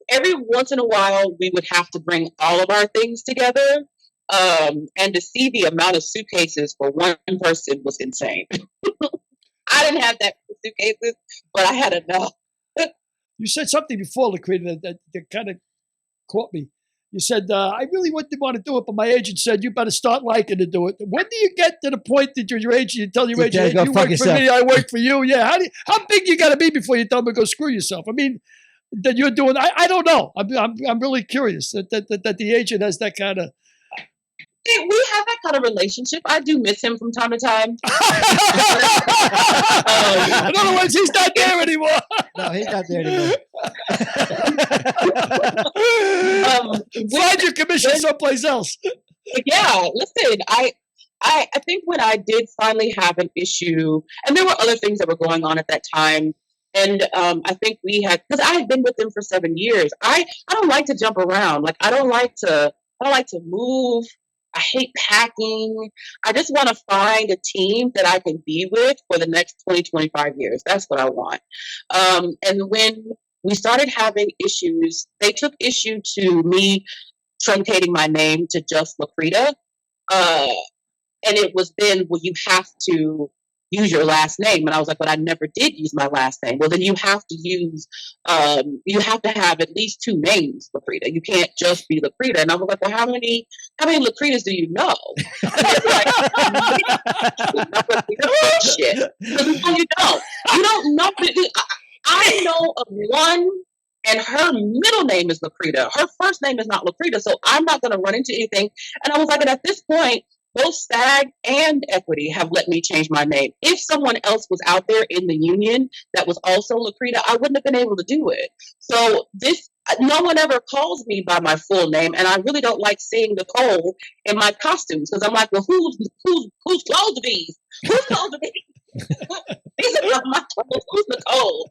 every once in a while, we would have to bring all of our things together. And to see the amount of suitcases for one person was insane. I didn't have that many suitcases, but I had enough. You said something before, Lacretta, that kind of caught me. You said, I really wouldn't want to do it, but my agent said, you better start liking to do it. When do you get to the point that your agent, you tell your agent, hey, you work for me, I work for you? Yeah. How big you got to be before you tell them to go screw yourself? I mean, that you're doing, I don't know. I'm really curious that the agent has that kind of. We have that kind of relationship. I do miss him from time to time. In other words, he's not there anymore. No, he's not there anymore. Find your commission someplace else. Yeah, listen, I think when I did finally have an issue, and there were other things that were going on at that time. And I think we had, because I had been with them for 7 years. I don't like to jump around. Like I don't like to move. I hate packing. I just want to find a team that I can be with for the next 20, 25 years. That's what I want. And when we started having issues, they took issue to me truncating my name to just Lacretta. And it was then, well, you have to use your last name. And I was like, but I never did use my last name. Well, then you have to use, you have to have at least 2 names, Lacretta. You can't just be Lacretta. And I was like, well, how many Lacrettas do you know? Shit. You don't. You don't know. I know of one, and her middle name is Lacretta. Her first name is not Lacretta, so I'm not going to run into anything. And I was like, and at this point, both SAG and Equity have let me change my name. If someone else was out there in the union that was also Lacretta, I wouldn't have been able to do it. So no one ever calls me by my full name, and I really don't like seeing Nicole in my costumes because I'm like, well, whose clothes are these? Whose clothes are these? These are not my clothes. Who's Nicole?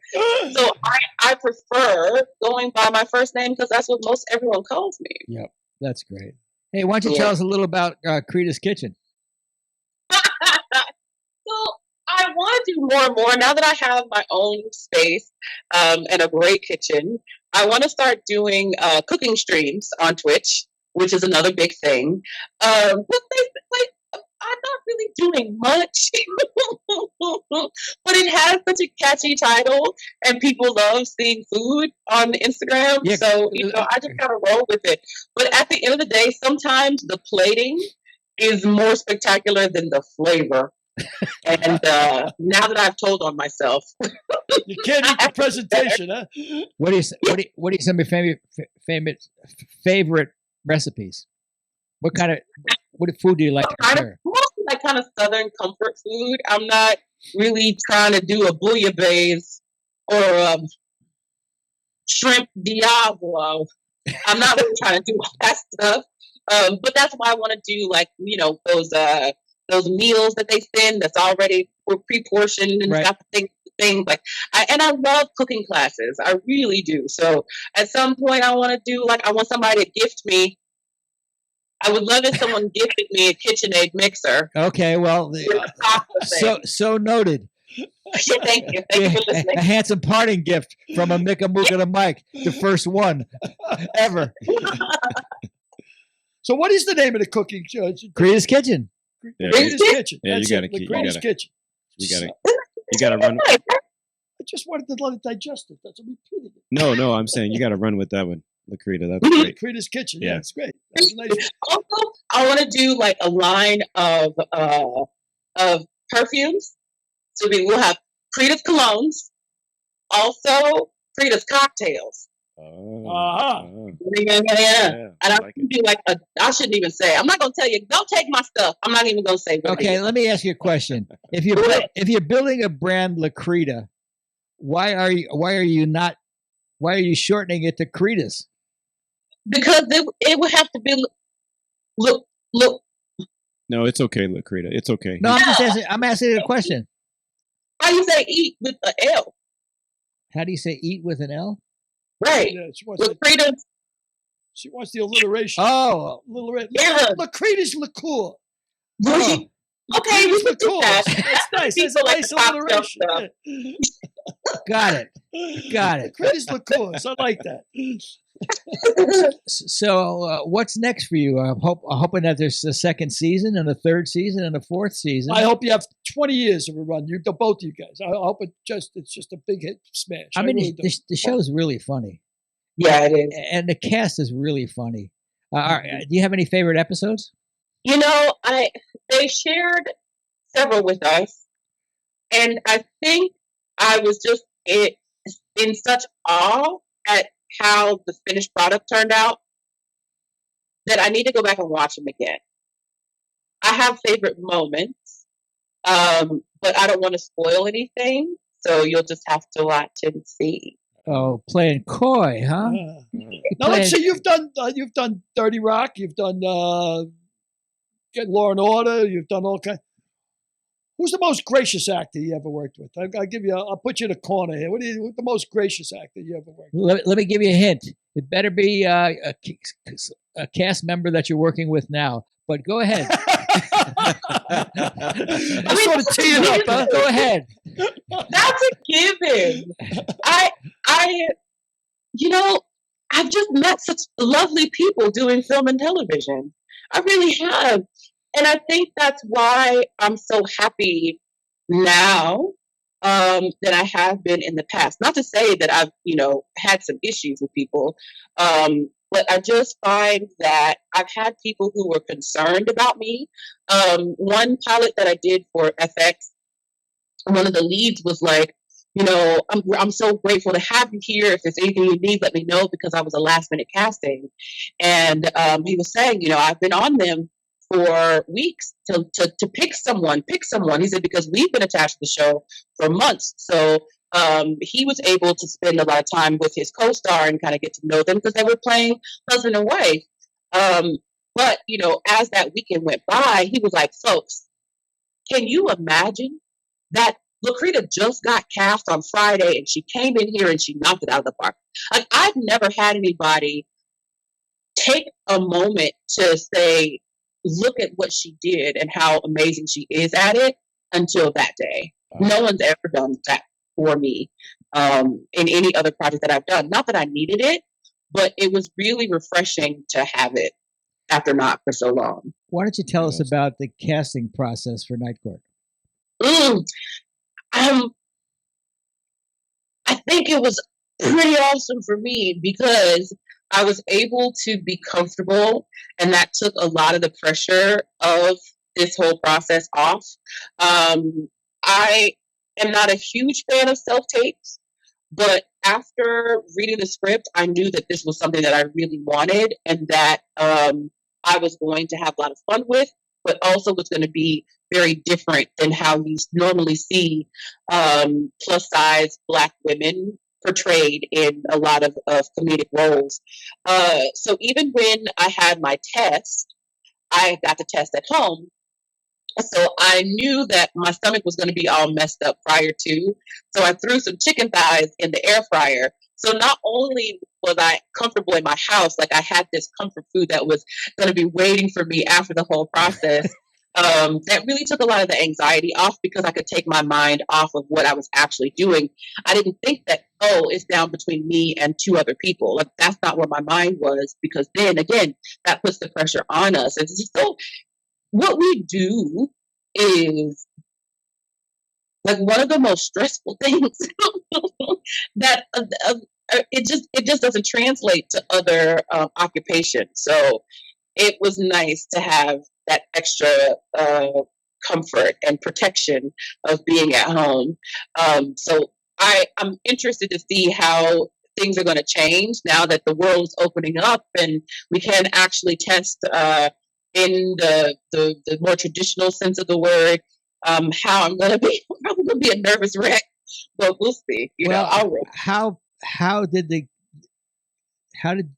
So I prefer going by my first name because that's what most everyone calls me. Yep, that's great. Hey, why don't you tell us a little about Creda's Kitchen? So I want to do more and more now that I have my own space and a great kitchen. I want to start doing cooking streams on Twitch, which is another big thing. But I'm not really doing much, but it has such a catchy title, and people love seeing food on Instagram. Yeah. So I just kind of roll with it. But at the end of the day, sometimes the plating is more spectacular than the flavor. And now that I've told on myself, you can't eat the presentation, huh? What are some of your favorite recipes? What food do you like to prepare? Mostly like kind of Southern comfort food. I'm not really trying to do a bouillabaisse or shrimp diavolo. I'm not really trying to do all that stuff. But that's why I want to do those meals that they send that's already pre-portioned and got the things like. I love cooking classes. I really do. So at some point I want somebody to gift me. I would love if someone gifted me a KitchenAid mixer. Okay, well, so noted. Thank you. Thank you for listening. A handsome parting gift from a Mick and Mook and a Mike, the first one ever. So, what is the name of the cooking show? Creda's Kitchen. Creda's Kitchen. Yeah, That's you got to it, keep. Creda's Kitchen. You got to run. I just wanted to let it digest it. That's what we repeated it. No, I'm saying you got to run with that one. Lacretta, that's great. Creda's Kitchen, Yeah. it's great. That's a nice. Also, I want to do like a line of perfumes. So we'll have Creda's colognes, also Creda's cocktails. Uh-huh. And I like do I shouldn't even say. I'm not gonna tell you. Don't take my stuff. I'm not even gonna say. Okay, let me ask you a question. If you're building a brand Lacretta, why are you shortening it to Creda's? Because it would have to be look. No, it's okay, Lacretta. It's okay. No, I'm asking a question. How you say eat with an L? How do you say eat with an L? Right. Yeah, she wants the alliteration. Oh, Lacretta's liqueur. Oh. Okay, we can do that. That's nice. That's a nice alliteration. Got it. Lacretta's liqueurs. I like that. So, what's next for you? I'm hoping that there's a second season and a third season and a fourth season. I hope you have 20 years of a run. Both of you guys. I hope it's just a big hit smash. I mean, the show is really funny. Yeah, it is. And the cast is really funny. Do you have any favorite episodes? They shared several with us, and I think I was just in such awe at how the finished product turned out that I need to go back and watch them again. I have favorite moments, but I don't want to spoil anything, so you'll just have to watch and see. Oh, playing coy, huh? Now let's say you've done 30 Rock, you've done Get Law and Order, you've done all kinds. Who's the most gracious actor you ever worked with? I'll put you in a corner here. Who's the most gracious actor you ever worked with? Let me give you a hint. It better be a cast member that you're working with now. But go ahead. I sort of tee it up, huh? Go ahead. That's a given. I've just met such lovely people doing film and television. I really have. And I think that's why I'm so happy now that I have been in the past. Not to say that I've, had some issues with people, but I just find that I've had people who were concerned about me. One pilot that I did for FX, one of the leads was like, I'm so grateful to have you here. If there's anything you need, let me know, because I was a last minute casting. And he was saying, I've been on them for weeks to pick someone. He said, because we've been attached to the show for months. So he was able to spend a lot of time with his co-star and kind of get to know them because they were playing husband and wife. But, you know, as that weekend went by, he was like, folks, can you imagine that Lacretta just got cast on Friday and she came in here and she knocked it out of the park? Like, I've never had anybody take a moment to say, look at what she did and how amazing she is at it until that day. No one's ever done that for me in any other project that I've done. Not that I needed it, but it was really refreshing to have it after not for so long. Why don't you tell us about the casting process for Night Court? I think it was pretty awesome for me because I was able to be comfortable, and that took a lot of the pressure of this whole process off. I am not a huge fan of self-tapes, but after reading the script, I knew that this was something that I really wanted and that I was going to have a lot of fun with, but also was going to be very different than how you normally see plus-size Black women portrayed in a lot of comedic roles. So even when I had my test, I got the test at home. So I knew that my stomach was going to be all messed up prior to. So I threw some chicken thighs in the air fryer. So not only was I comfortable in my house, like I had this comfort food that was going to be waiting for me after the whole process. That really took a lot of the anxiety off because I could take my mind off of what I was actually doing. I didn't think that, it's down between me and two other people. Like, that's not where my mind was, because then again, that puts the pressure on us. And so what we do is like one of the most stressful things that it just doesn't translate to other occupations. So it was nice to have that extra comfort and protection of being at home. So I'm interested to see how things are going to change now that the world is opening up and we can actually test in the more traditional sense of the word. How I'm going to be, I'm going to be a nervous wreck, but we'll see. How did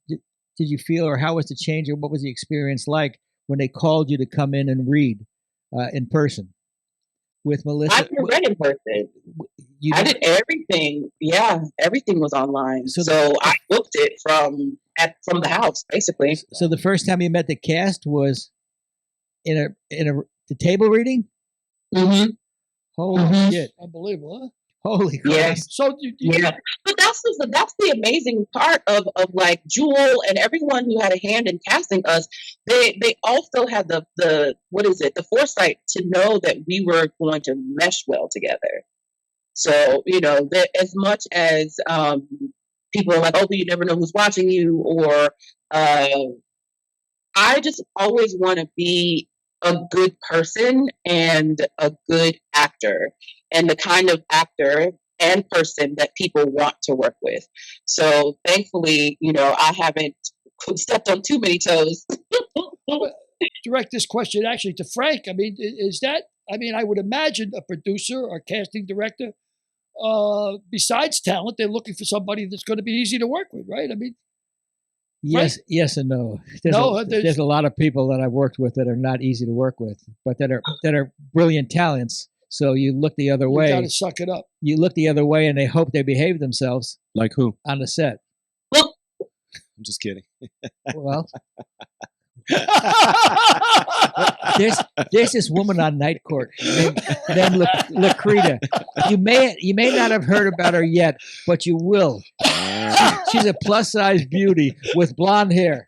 you feel, or how was the change, or what was the experience like when they called you to come in and read in person with Melissa? I read in person. I did everything. Yeah, everything was online. So I booked it from the house, basically. So the first time you met the cast was in the table reading? Mm-hmm. Holy shit! Unbelievable, huh? Holy crap! Yeah. So yeah, but that's the amazing part of like Jewel and everyone who had a hand in casting us. They also had the foresight to know that we were going to mesh well together. So that as much as people are like, oh, but you never know who's watching you, or I just always want to be a good person and a good actor, and the kind of actor and person that people want to work with. So thankfully, I haven't stepped on too many toes. Direct this question actually to Frank. I mean, I would imagine a producer or casting director, besides talent, they're looking for somebody that's going to be easy to work with, right? I mean, yes and no. There's a lot of people that I've worked with that are not easy to work with, but that are brilliant talents. So you look the other way. You got to suck it up. You look the other way, and they hope they behave themselves. Like who? On the set. I'm just kidding. Well, there's this woman on Night Court named Lacretta. You may not have heard about her yet, but you will. She's a plus-size beauty with blonde hair.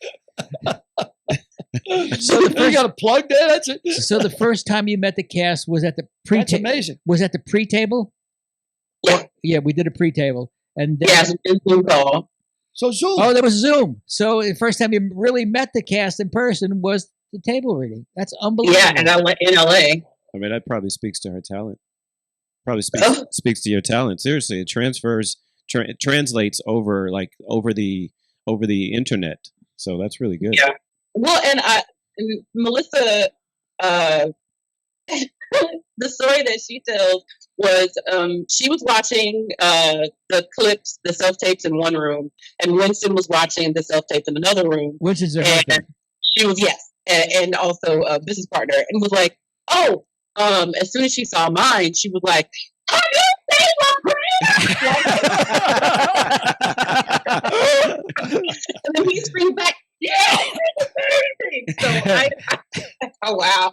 So you got a plug there? That's it. So the first time you met the cast was at the pre-table. That's amazing. Was at the pre-table? Yeah, we did a pre-table, and yes, Zoom call. So Zoom. Oh, there was Zoom. So the first time you really met the cast in person was the table reading. That's unbelievable. Yeah, and I went in LA. I mean, that probably speaks to her talent. Probably speaks to your talent. Seriously, it it translates over the internet. So that's really good. Yeah. Well, and Melissa the story that she tells was she was watching the clips, the self-tapes in one room, and Winston was watching the self-tapes in another room. Winston's her husband. She was, yes, and also a business partner, and was like, oh, as soon as she saw mine, she was like, have you seen my brand? And then he screamed back, yeah, it's amazing. So oh wow.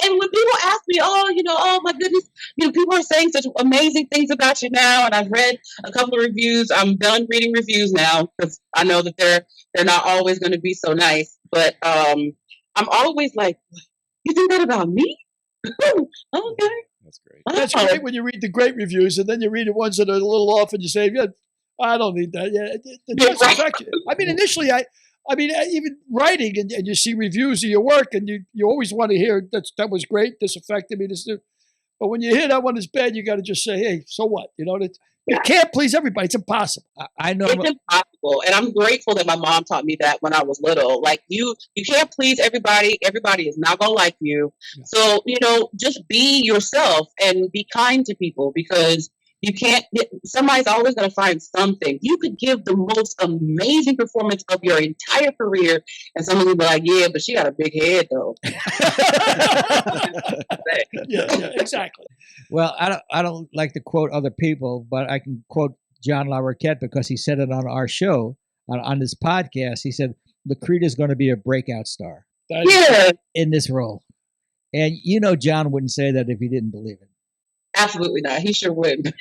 And when people ask me, oh my goodness, people are saying such amazing things about you now. And I've read a couple of reviews. I'm done reading reviews now because I know that they're not always going to be so nice. But I'm always like, you think that about me? Okay. That's great. That's great when you read the great reviews and then you read the ones that are a little off and you say, yeah, I don't need that. Yeah, it does affect you. I mean, initially, even writing and you see reviews of your work and you always want to hear that was great, this affected me, but when you hear that one is bad, you got to just say, hey, so what? You can't please everybody. It's impossible. I know it's impossible, and I'm grateful that my mom taught me that when I was little. Like you can't please everybody. Everybody is not gonna like you. Yeah. So just be yourself and be kind to people because you can't. Somebody's always gonna find something. You could give the most amazing performance of your entire career, and someone will be like, "Yeah, but she got a big head, though." yeah, exactly. Well, I don't like to quote other people, but I can quote John Lacretta because he said it on our show, on this podcast. He said, Lacretta is going to be a breakout star in this role. And John wouldn't say that if he didn't believe it. Absolutely not. He sure wouldn't.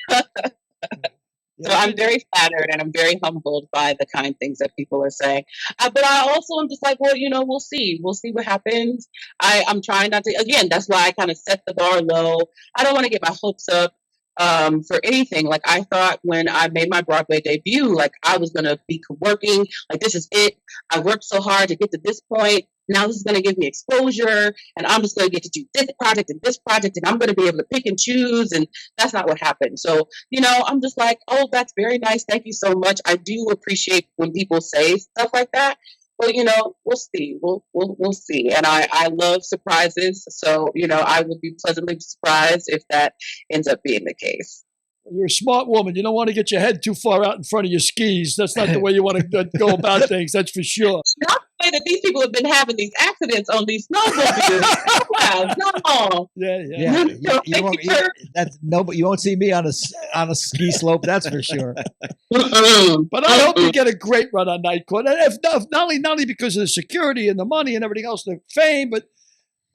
So I'm very flattered and I'm very humbled by the kind things that people are saying. But I also am just like, well, we'll see. We'll see what happens. I'm trying not to, again, that's why I kind of set the bar low. I don't want to get my hopes up for anything. Like I thought when I made my Broadway debut, like I was going to be working, like this is it. I worked so hard to get to this point. Now this is going to give me exposure and I'm just going to get to do this project and I'm going to be able to pick and choose. And that's not what happened. So, I'm just like, oh, that's very nice. Thank you so much. I do appreciate when people say stuff like that. But, we'll see. We'll see. And I love surprises. So, I would be pleasantly surprised if that ends up being the case. You're a smart woman. You don't want to get your head too far out in front of your skis. That's not the way you want to go about things. That's for sure. Not the way that these people have been having these accidents on these snowmobiles. Wow, no. Yeah. You won't see me on a ski slope. That's for sure. But I hope you get a great run on Night Court. And if not only because of the security and the money and everything else, the fame, but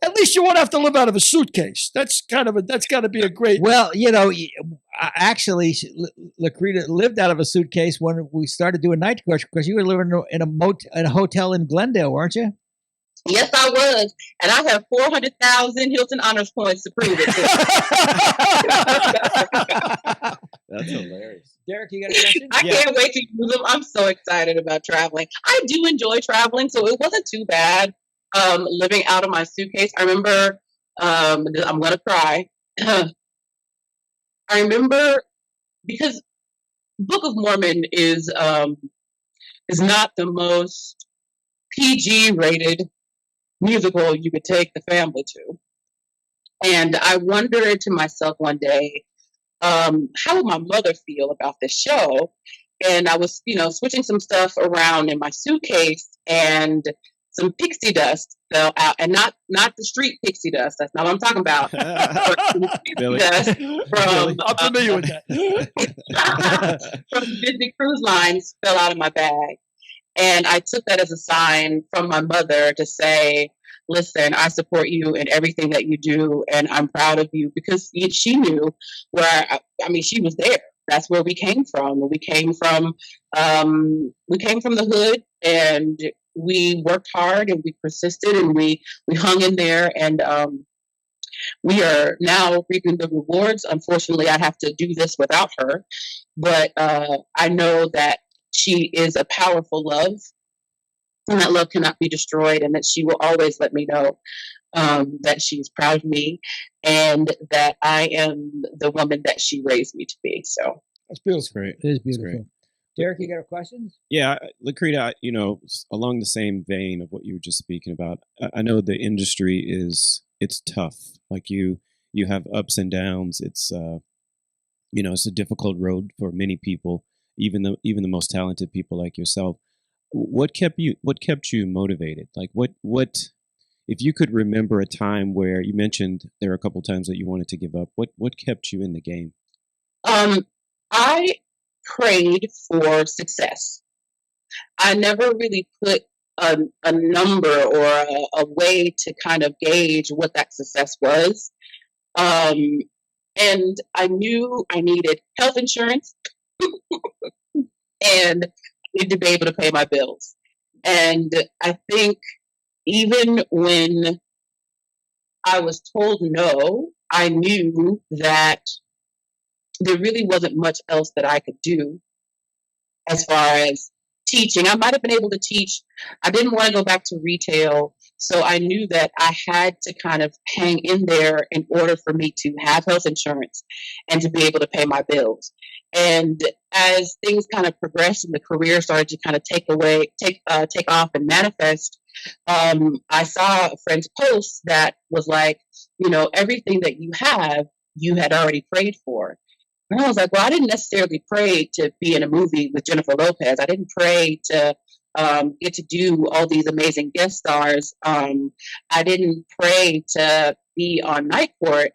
at least you won't have to live out of a suitcase. That's got to be a great. Well, actually, Lacretta lived out of a suitcase when we started doing Night Court because you were living in a hotel in Glendale, weren't you? Yes, I was, and I have 400,000 Hilton Honors points to prove it. That's hilarious. Derek, you got a question? I can't wait to use them. I'm so excited about traveling. I do enjoy traveling, so it wasn't too bad. Living out of my suitcase. I remember, I'm going to cry. I remember because Book of Mormon is not the most PG rated musical you could take the family to. And I wondered to myself one day, how would my mother feel about this show? And I was, switching some stuff around in my suitcase and some pixie dust fell out, and not the street pixie dust. That's not what I'm talking about. Billy. Dust from, I'm familiar with that. From Disney Cruise Lines fell out of my bag. And I took that as a sign from my mother to say, listen, I support you in everything that you do, and I'm proud of you, because she knew where, she was there. That's where we came from. We came from the hood, and we worked hard and we persisted and we hung in there, and we are now reaping the rewards. Unfortunately, I have to do this without her, but I know that she is a powerful love, and that love cannot be destroyed, and that she will always let me know that she's proud of me and that I am the woman that she raised me to be. So that's beautiful. That's great. It is beautiful. Great. Derek, you got a question? Yeah, Lacretta, along the same vein of what you were just speaking about, I know the industry it's tough. Like you have ups and downs. It's it's a difficult road for many people, even the most talented people like yourself. What kept you motivated? Like what if you could remember a time where you mentioned there were a couple times that you wanted to give up, what kept you in the game? I prayed for success. I never really put a number or a way to kind of gauge what that success was. And I knew I needed health insurance and I needed to be able to pay my bills. And I think even when I was told no, I knew that there really wasn't much else that I could do as far as teaching. I might have been able to teach. I didn't want to go back to retail. So I knew that I had to kind of hang in there in order for me to have health insurance and to be able to pay my bills. And as things kind of progressed and the career started to kind of take off and manifest, I saw a friend's post that was like, everything that you have, you had already prayed for. And I was like, well, I didn't necessarily pray to be in a movie with Jennifer Lopez. I didn't pray to get to do all these amazing guest stars. I didn't pray to be on Night Court.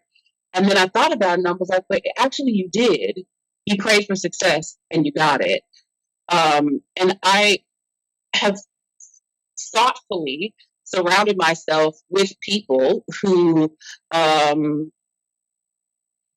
And then I thought about it and I was like, but actually you did. You prayed for success and you got it. And I have thoughtfully surrounded myself with people who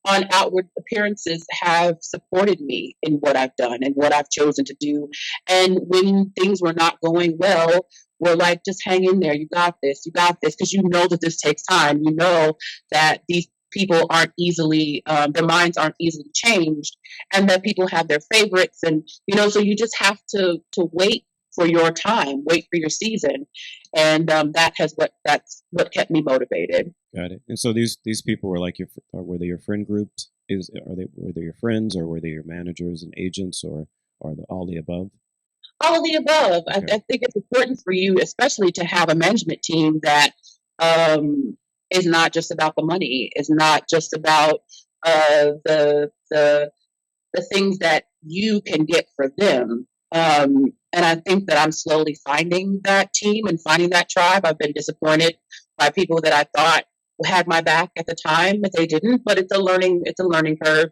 on outward appearances have supported me in what I've done and what I've chosen to do. And when things were not going well, we're like, just hang in there. You got this, because you know that this takes time. You know that these people aren't easily, their minds aren't easily changed, and that people have their favorites. And, so you just have to wait for your time, wait for your season. And that's what kept me motivated. Got it. And so these people were like were they your friend groups? Were they your friends, or were they your managers and agents, or all the above? All of the above. Okay. I think it's important for you, especially to have a management team that is not just about the money, is not just about the things that you can get for them. And I think that I'm slowly finding that team and finding that tribe. I've been disappointed by people that I thought had my back at the time, but they didn't. But it's a learning curve,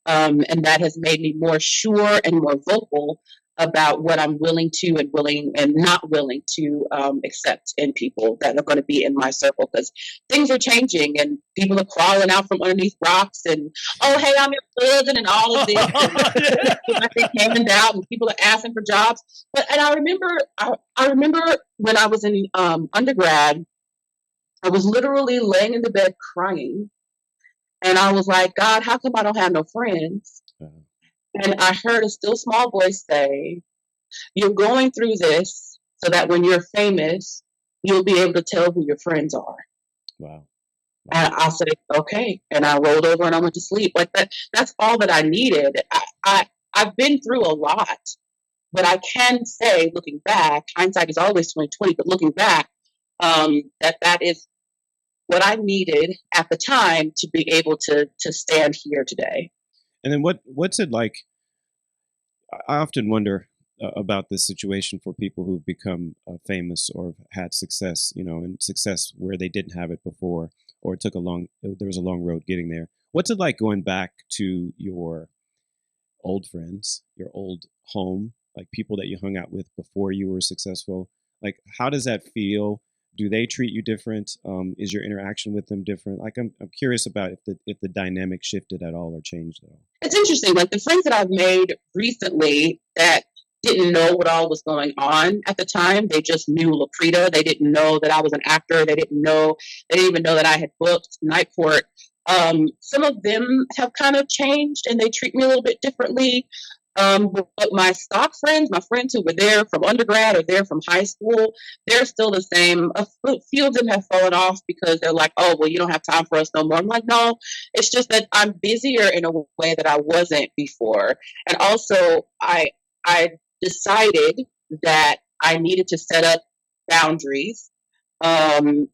and that has made me more sure and more vocal about what I'm willing to and not willing to accept in people that are going to be in my circle, because things are changing and people are crawling out from underneath rocks and, oh, hey, I'm your cousin and all of this. And handing out and people are asking for jobs. And I remember when I was in undergrad, I was literally laying in the bed crying. And I was like, God, how come I don't have no friends? And I heard a still small voice say, you're going through this so that when you're famous, you'll be able to tell who your friends are. Wow. And I said, okay. And I rolled over and I went to sleep. Like that's all that I needed. I've been through a lot, but I can say, looking back, hindsight is always 20/20, but looking back, that is what I needed at the time to be able to stand here today. And then what's it like? I often wonder about this situation for people who've become famous or had success, and success where they didn't have it before, or there was a long road getting there. What's it like going back to your old friends, your old home, like people that you hung out with before you were successful? Like, how does that feel? Do they treat you different? Is your interaction with them different? Like, I'm curious about if the dynamic shifted at all or changed at all. It's interesting. Like the friends that I've made recently that didn't know what all was going on at the time. They just knew Lacretta. They didn't know that I was an actor. They didn't even know that I had booked Night Court. Some of them have kind of changed and they treat me a little bit differently. But my stock friends, my friends who were there from undergrad or there from high school, they're still the same. A few of them have fallen off because they're like, oh, well, you don't have time for us no more. I'm like, no, it's just that I'm busier in a way that I wasn't before. And also, I I decided that I needed to set up boundaries, and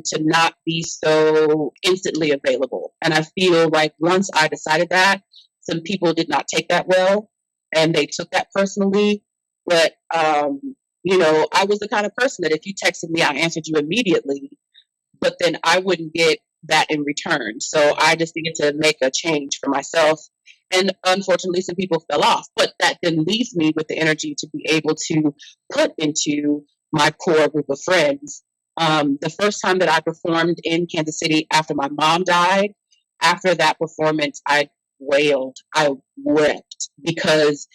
to not be so instantly available. And I feel like once I decided that, some people did not take that well, and they took that personally. But I was the kind of person that if you texted me, I answered you immediately, but then I wouldn't get that in return. So I just needed to make a change for myself. And unfortunately, some people fell off, but that then leaves me with the energy to be able to put into my core group of friends. The first time that I performed in Kansas City after my mom died, after that performance, I wailed, I wept, because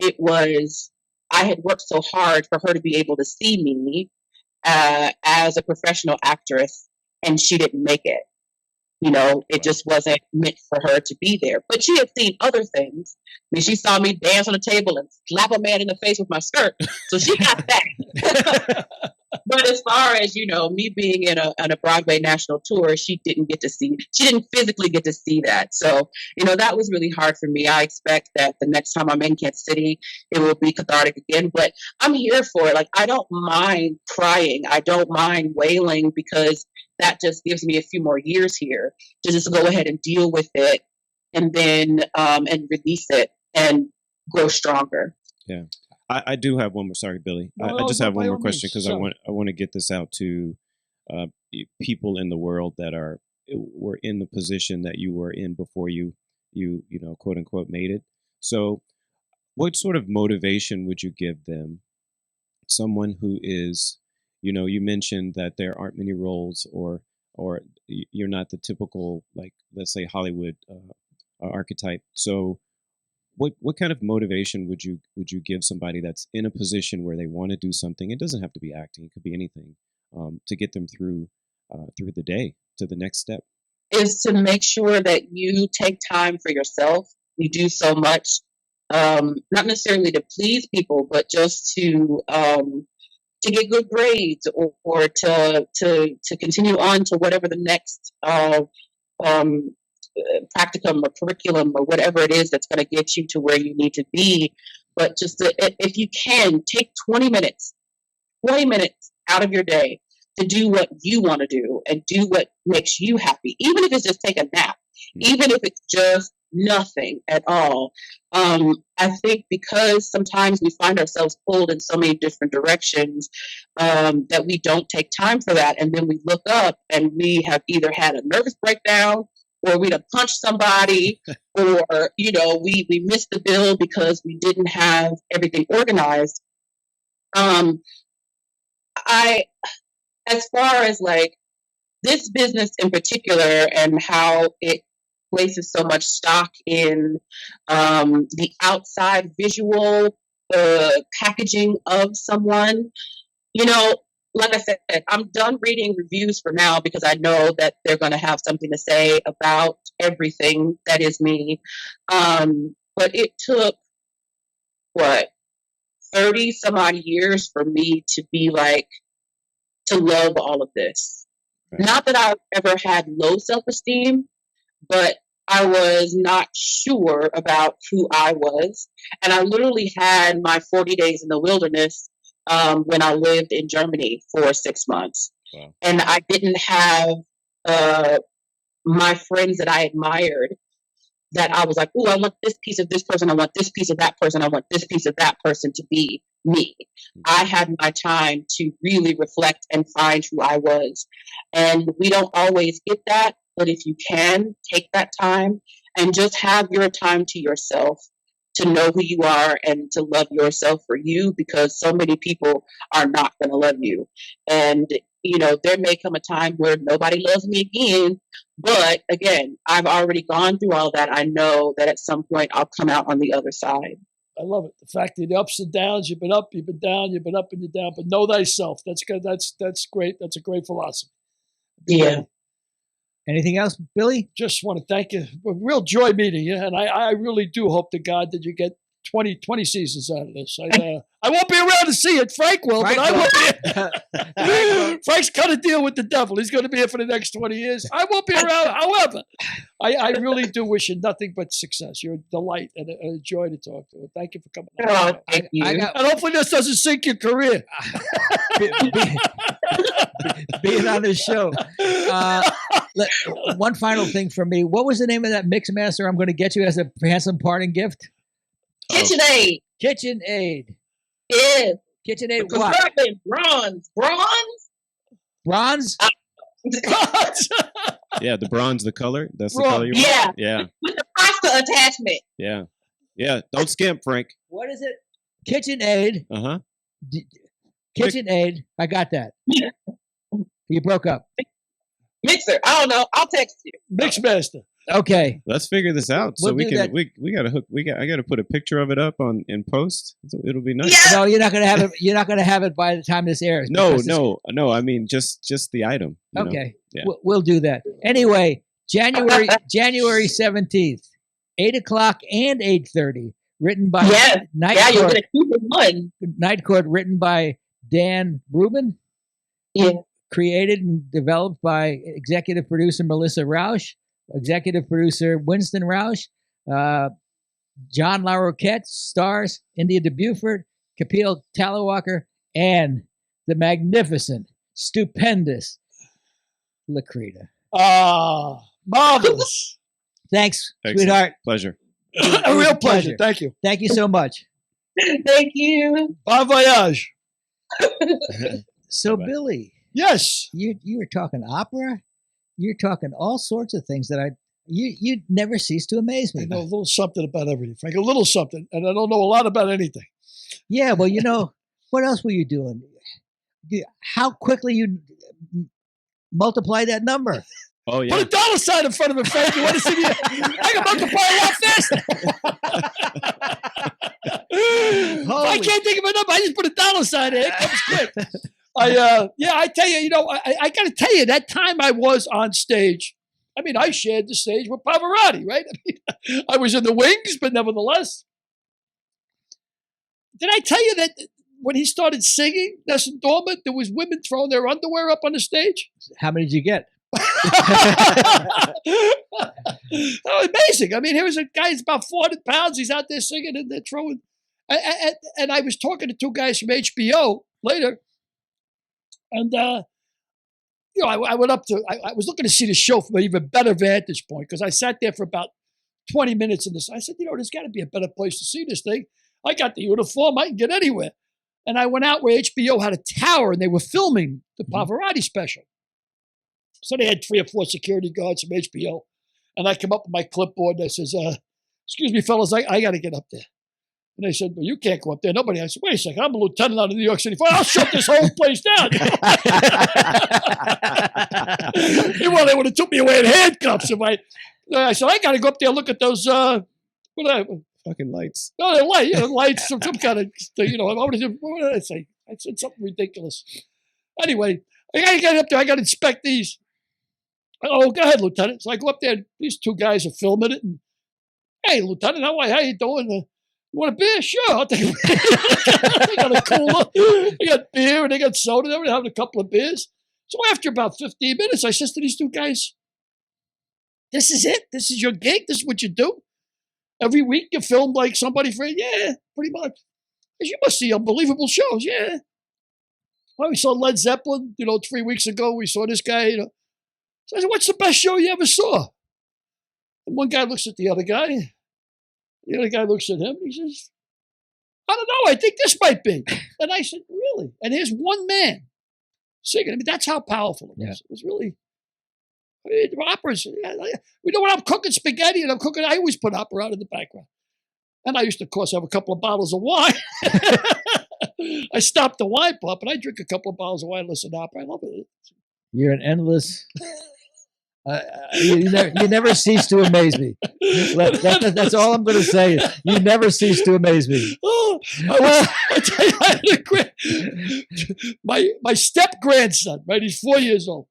I had worked so hard for her to be able to see me as a professional actress, and she didn't make it. It just wasn't meant for her to be there. But she had seen other things. I mean, she saw me dance on a table and slap a man in the face with my skirt. So she got that. But as far as, me being in a Broadway national tour, she didn't physically get to see that. So, that was really hard for me. I expect that the next time I'm in Kansas City, it will be cathartic again. But I'm here for it. Like, I don't mind crying. I don't mind wailing, because that just gives me a few more years here to just go ahead and deal with it, and then and release it and grow stronger. Yeah. I do have one more. Sorry, Billy. I just have one more question, because I want to get this out to people in the world that were in the position that you were in before you quote unquote made it. So, what sort of motivation would you give them? Someone who is, you mentioned that there aren't many roles, or you're not the typical, like, let's say, Hollywood archetype. So, what kind of motivation would you give somebody that's in a position where they want to do something? It doesn't have to be acting; it could be anything, to get them through the day to the next step. Is to make sure that you take time for yourself. You do so much, not necessarily to please people, but just to get good grades, or to continue on to whatever the next practicum or curriculum or whatever it is that's going to get you to where you need to be. But just if you can, take 20 minutes out of your day to do what you want to do and do what makes you happy, even if it's just take a nap, even if it's just nothing at all. I think because sometimes we find ourselves pulled in so many different directions, that we don't take time for that. And then we look up and we have either had a nervous breakdown, or we'd have punched somebody, or, we missed the bill because we didn't have everything organized. As far as like this business in particular, and how it places so much stock in the outside visual packaging of someone, like I said, I'm done reading reviews for now, because I know that they're going to have something to say about everything that is me. But it took, 30 some odd years for me to be like, to love all of this. Right. Not that I've ever had low self-esteem, but I was not sure about who I was. And I literally had my 40 days in the wilderness when I lived in Germany for 6 months. Wow. And I didn't have my friends that I admired, that I was like, oh, I want this piece of this person, I want this piece of that person, I want this piece of that person to be me. I had my time to really reflect and find who I was. And we don't always get that, but if you can, take that time and just have your time to yourself, to know who you are and to love yourself for you, because so many people are not going to love you. And, there may come a time where nobody loves me again. But again, I've already gone through all that. I know that at some point I'll come out on the other side. I love it. The fact that the ups and downs, you've been up, you've been down, you've been up and you're down, but know thyself. That's good. That's great. That's a great philosophy. Yeah. Anything else, Billy? Just want to thank you. A real joy meeting you. And I really do hope to God that you get 20 seasons out of this. I won't be around to see it. Frank will, but I won't be. Frank's got a deal with the devil. He's going to be here for the next 20 years. I won't be around. However, I really do wish you nothing but success. You're a delight and a joy to talk to. Thank you for coming on. Oh, thank you. And hopefully this doesn't sink your career. Being on this show. One final thing from me. What was the name of that mix master I'm going to get you as a handsome parting gift? KitchenAid. KitchenAid. Yes. KitchenAid Because what? they're in bronze. Bronze? Yeah, the bronze, the color. That's the Bronze. color you want? Yeah. Yeah. With the pasta attachment. Yeah. Yeah. Don't skimp, Frank. What is it? KitchenAid. Uh-huh. KitchenAid. I got that. You broke up. Mixer. I don't know. I'll text you. Mixmaster. Okay. Let's figure this out. We'll So we do can that. we gotta hook I gotta put a picture of it up in post. So it'll be nice. Yeah. No, you're not going to have it. You're not going to have it by the time this airs. No, because it's- no. I mean just the item. you know? Okay. Yeah. We'll do that. Anyway, January 17th, 8:00 and 8:30. Written by Yes. Night Yeah, you'll Court. get a 2-for-1. Night Court, written by Dan Rubin. Yeah. Created and developed by executive producer Melissa Rausch, executive producer Winston Rausch, John Lacretta stars India DeBuford, Kapil Talawalkar, and the magnificent, stupendous Lacretta. Marvelous. Thanks, Excellent. sweetheart. Pleasure. A real pleasure. Thank you. Thank you so much. Thank you. Bon voyage. So, Bye-bye. Billy, Yes. you were talking opera. You're talking all sorts of things that you never cease to amaze me. I know a about. little something about everything, Frank. A little something. And I don't know a lot about anything. Yeah, well, what else were you doing? How quickly you multiply that number? Oh yeah. Put a dollar sign in front of it, Frank. You want to see me? I can multiply a lot faster. I can't think of a number. I just put a dollar sign in. It comes quick. I tell you, I got to tell you, that time I was on stage, I mean, I shared the stage with Pavarotti, right? I mean, I was in the wings, but nevertheless. Did I tell you that when he started singing Nessun Dorma, there was women throwing their underwear up on the stage? How many did you get? Oh, amazing. I mean, here was a guy who's about 400 pounds. He's out there singing and they're throwing. And I was talking to two guys from HBO later. And, I went up to, I was looking to see the show from an even better vantage point because I sat there for about 20 minutes in this. I said, there's got to be a better place to see this thing. I got the uniform. I can get anywhere. And I went out where HBO had a tower and they were filming the Pavarotti special. So they had 3 or 4 security guards from HBO. And I come up with my clipboard and I says, excuse me, fellas, I got to get up there. And they said, well, you can't go up there. Nobody. I said, wait a second, I'm a lieutenant out of New York City. I'll shut this whole place down. They would have took me away in handcuffs. I said, I got to go up there and look at those, Fucking lights. no, they're lights, some kind of, what did I say? I said something ridiculous. Anyway, I got to get up there. I got to inspect these. Oh, go ahead, Lieutenant. So I go up there, and these 2 guys are filming it. And, hey, Lieutenant, how you doing? You want a beer? Sure, I'll take a beer. They got a cooler. They got beer, and they got soda. They were having a couple of beers. So after about 15 minutes, I says to these 2 guys, this is it? This is your gig? This is what you do? Every week you film like somebody for, yeah, pretty much. You must see unbelievable shows, yeah. Well, we saw Led Zeppelin, 3 weeks ago. We saw this guy, So I said, what's the best show you ever saw? And one guy looks at the other guy. The other guy looks at him. He says, I don't know. I think this might be. And I said, really? And here's one man singing. I mean, that's how powerful it was. Yeah. It was really, operas. We know when I'm cooking spaghetti and I always put opera out in the background. And I used to, of course, have a couple of bottles of wine. I stopped the wine pump and I drink a couple of bottles of wine and listen to opera. I love it. You're an endless. You never cease to amaze me. That's all I'm going to say. You never cease to amaze me. Oh, I tell you, I had a great, my step grandson, right? He's 4 years old,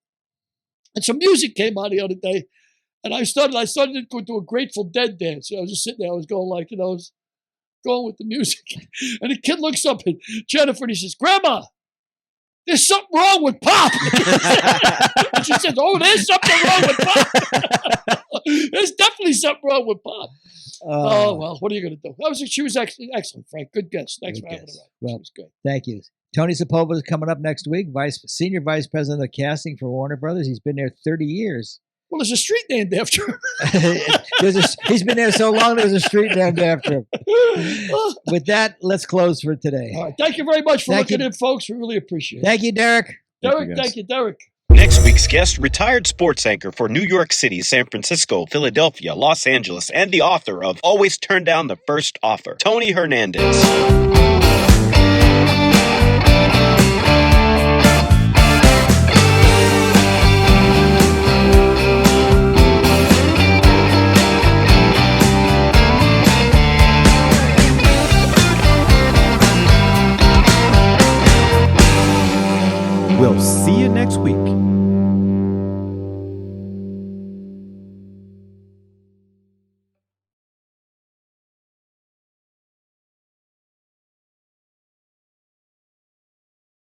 and some music came on the other day, and I started to go to a Grateful Dead dance. I was just sitting there. I was going like, going with the music. And the kid looks up at Jennifer and he says, Grandma, there's something wrong with Pop. And she says, oh, there's something wrong with Pop. There's definitely something wrong with Pop. Oh, well, what are you going to do? She was excellent, Frank. Good guess. Thanks for having her. Well, she was good. Thank you. Tony Sepulveda is coming up next week, Senior Vice President of Casting for Warner Brothers. He's been there 30 years. Well, there's a street named after him. He's been there so long, there's a street named after him. With that, let's close for today. All right. Thank you very much for looking in, folks. We really appreciate it. Thank you, Derek. Thank you, Derek. Next week's guest, retired sports anchor for New York City, San Francisco, Philadelphia, Los Angeles, and the author of Always Turn Down the First Offer, Tony Hernandez. We'll see you next week.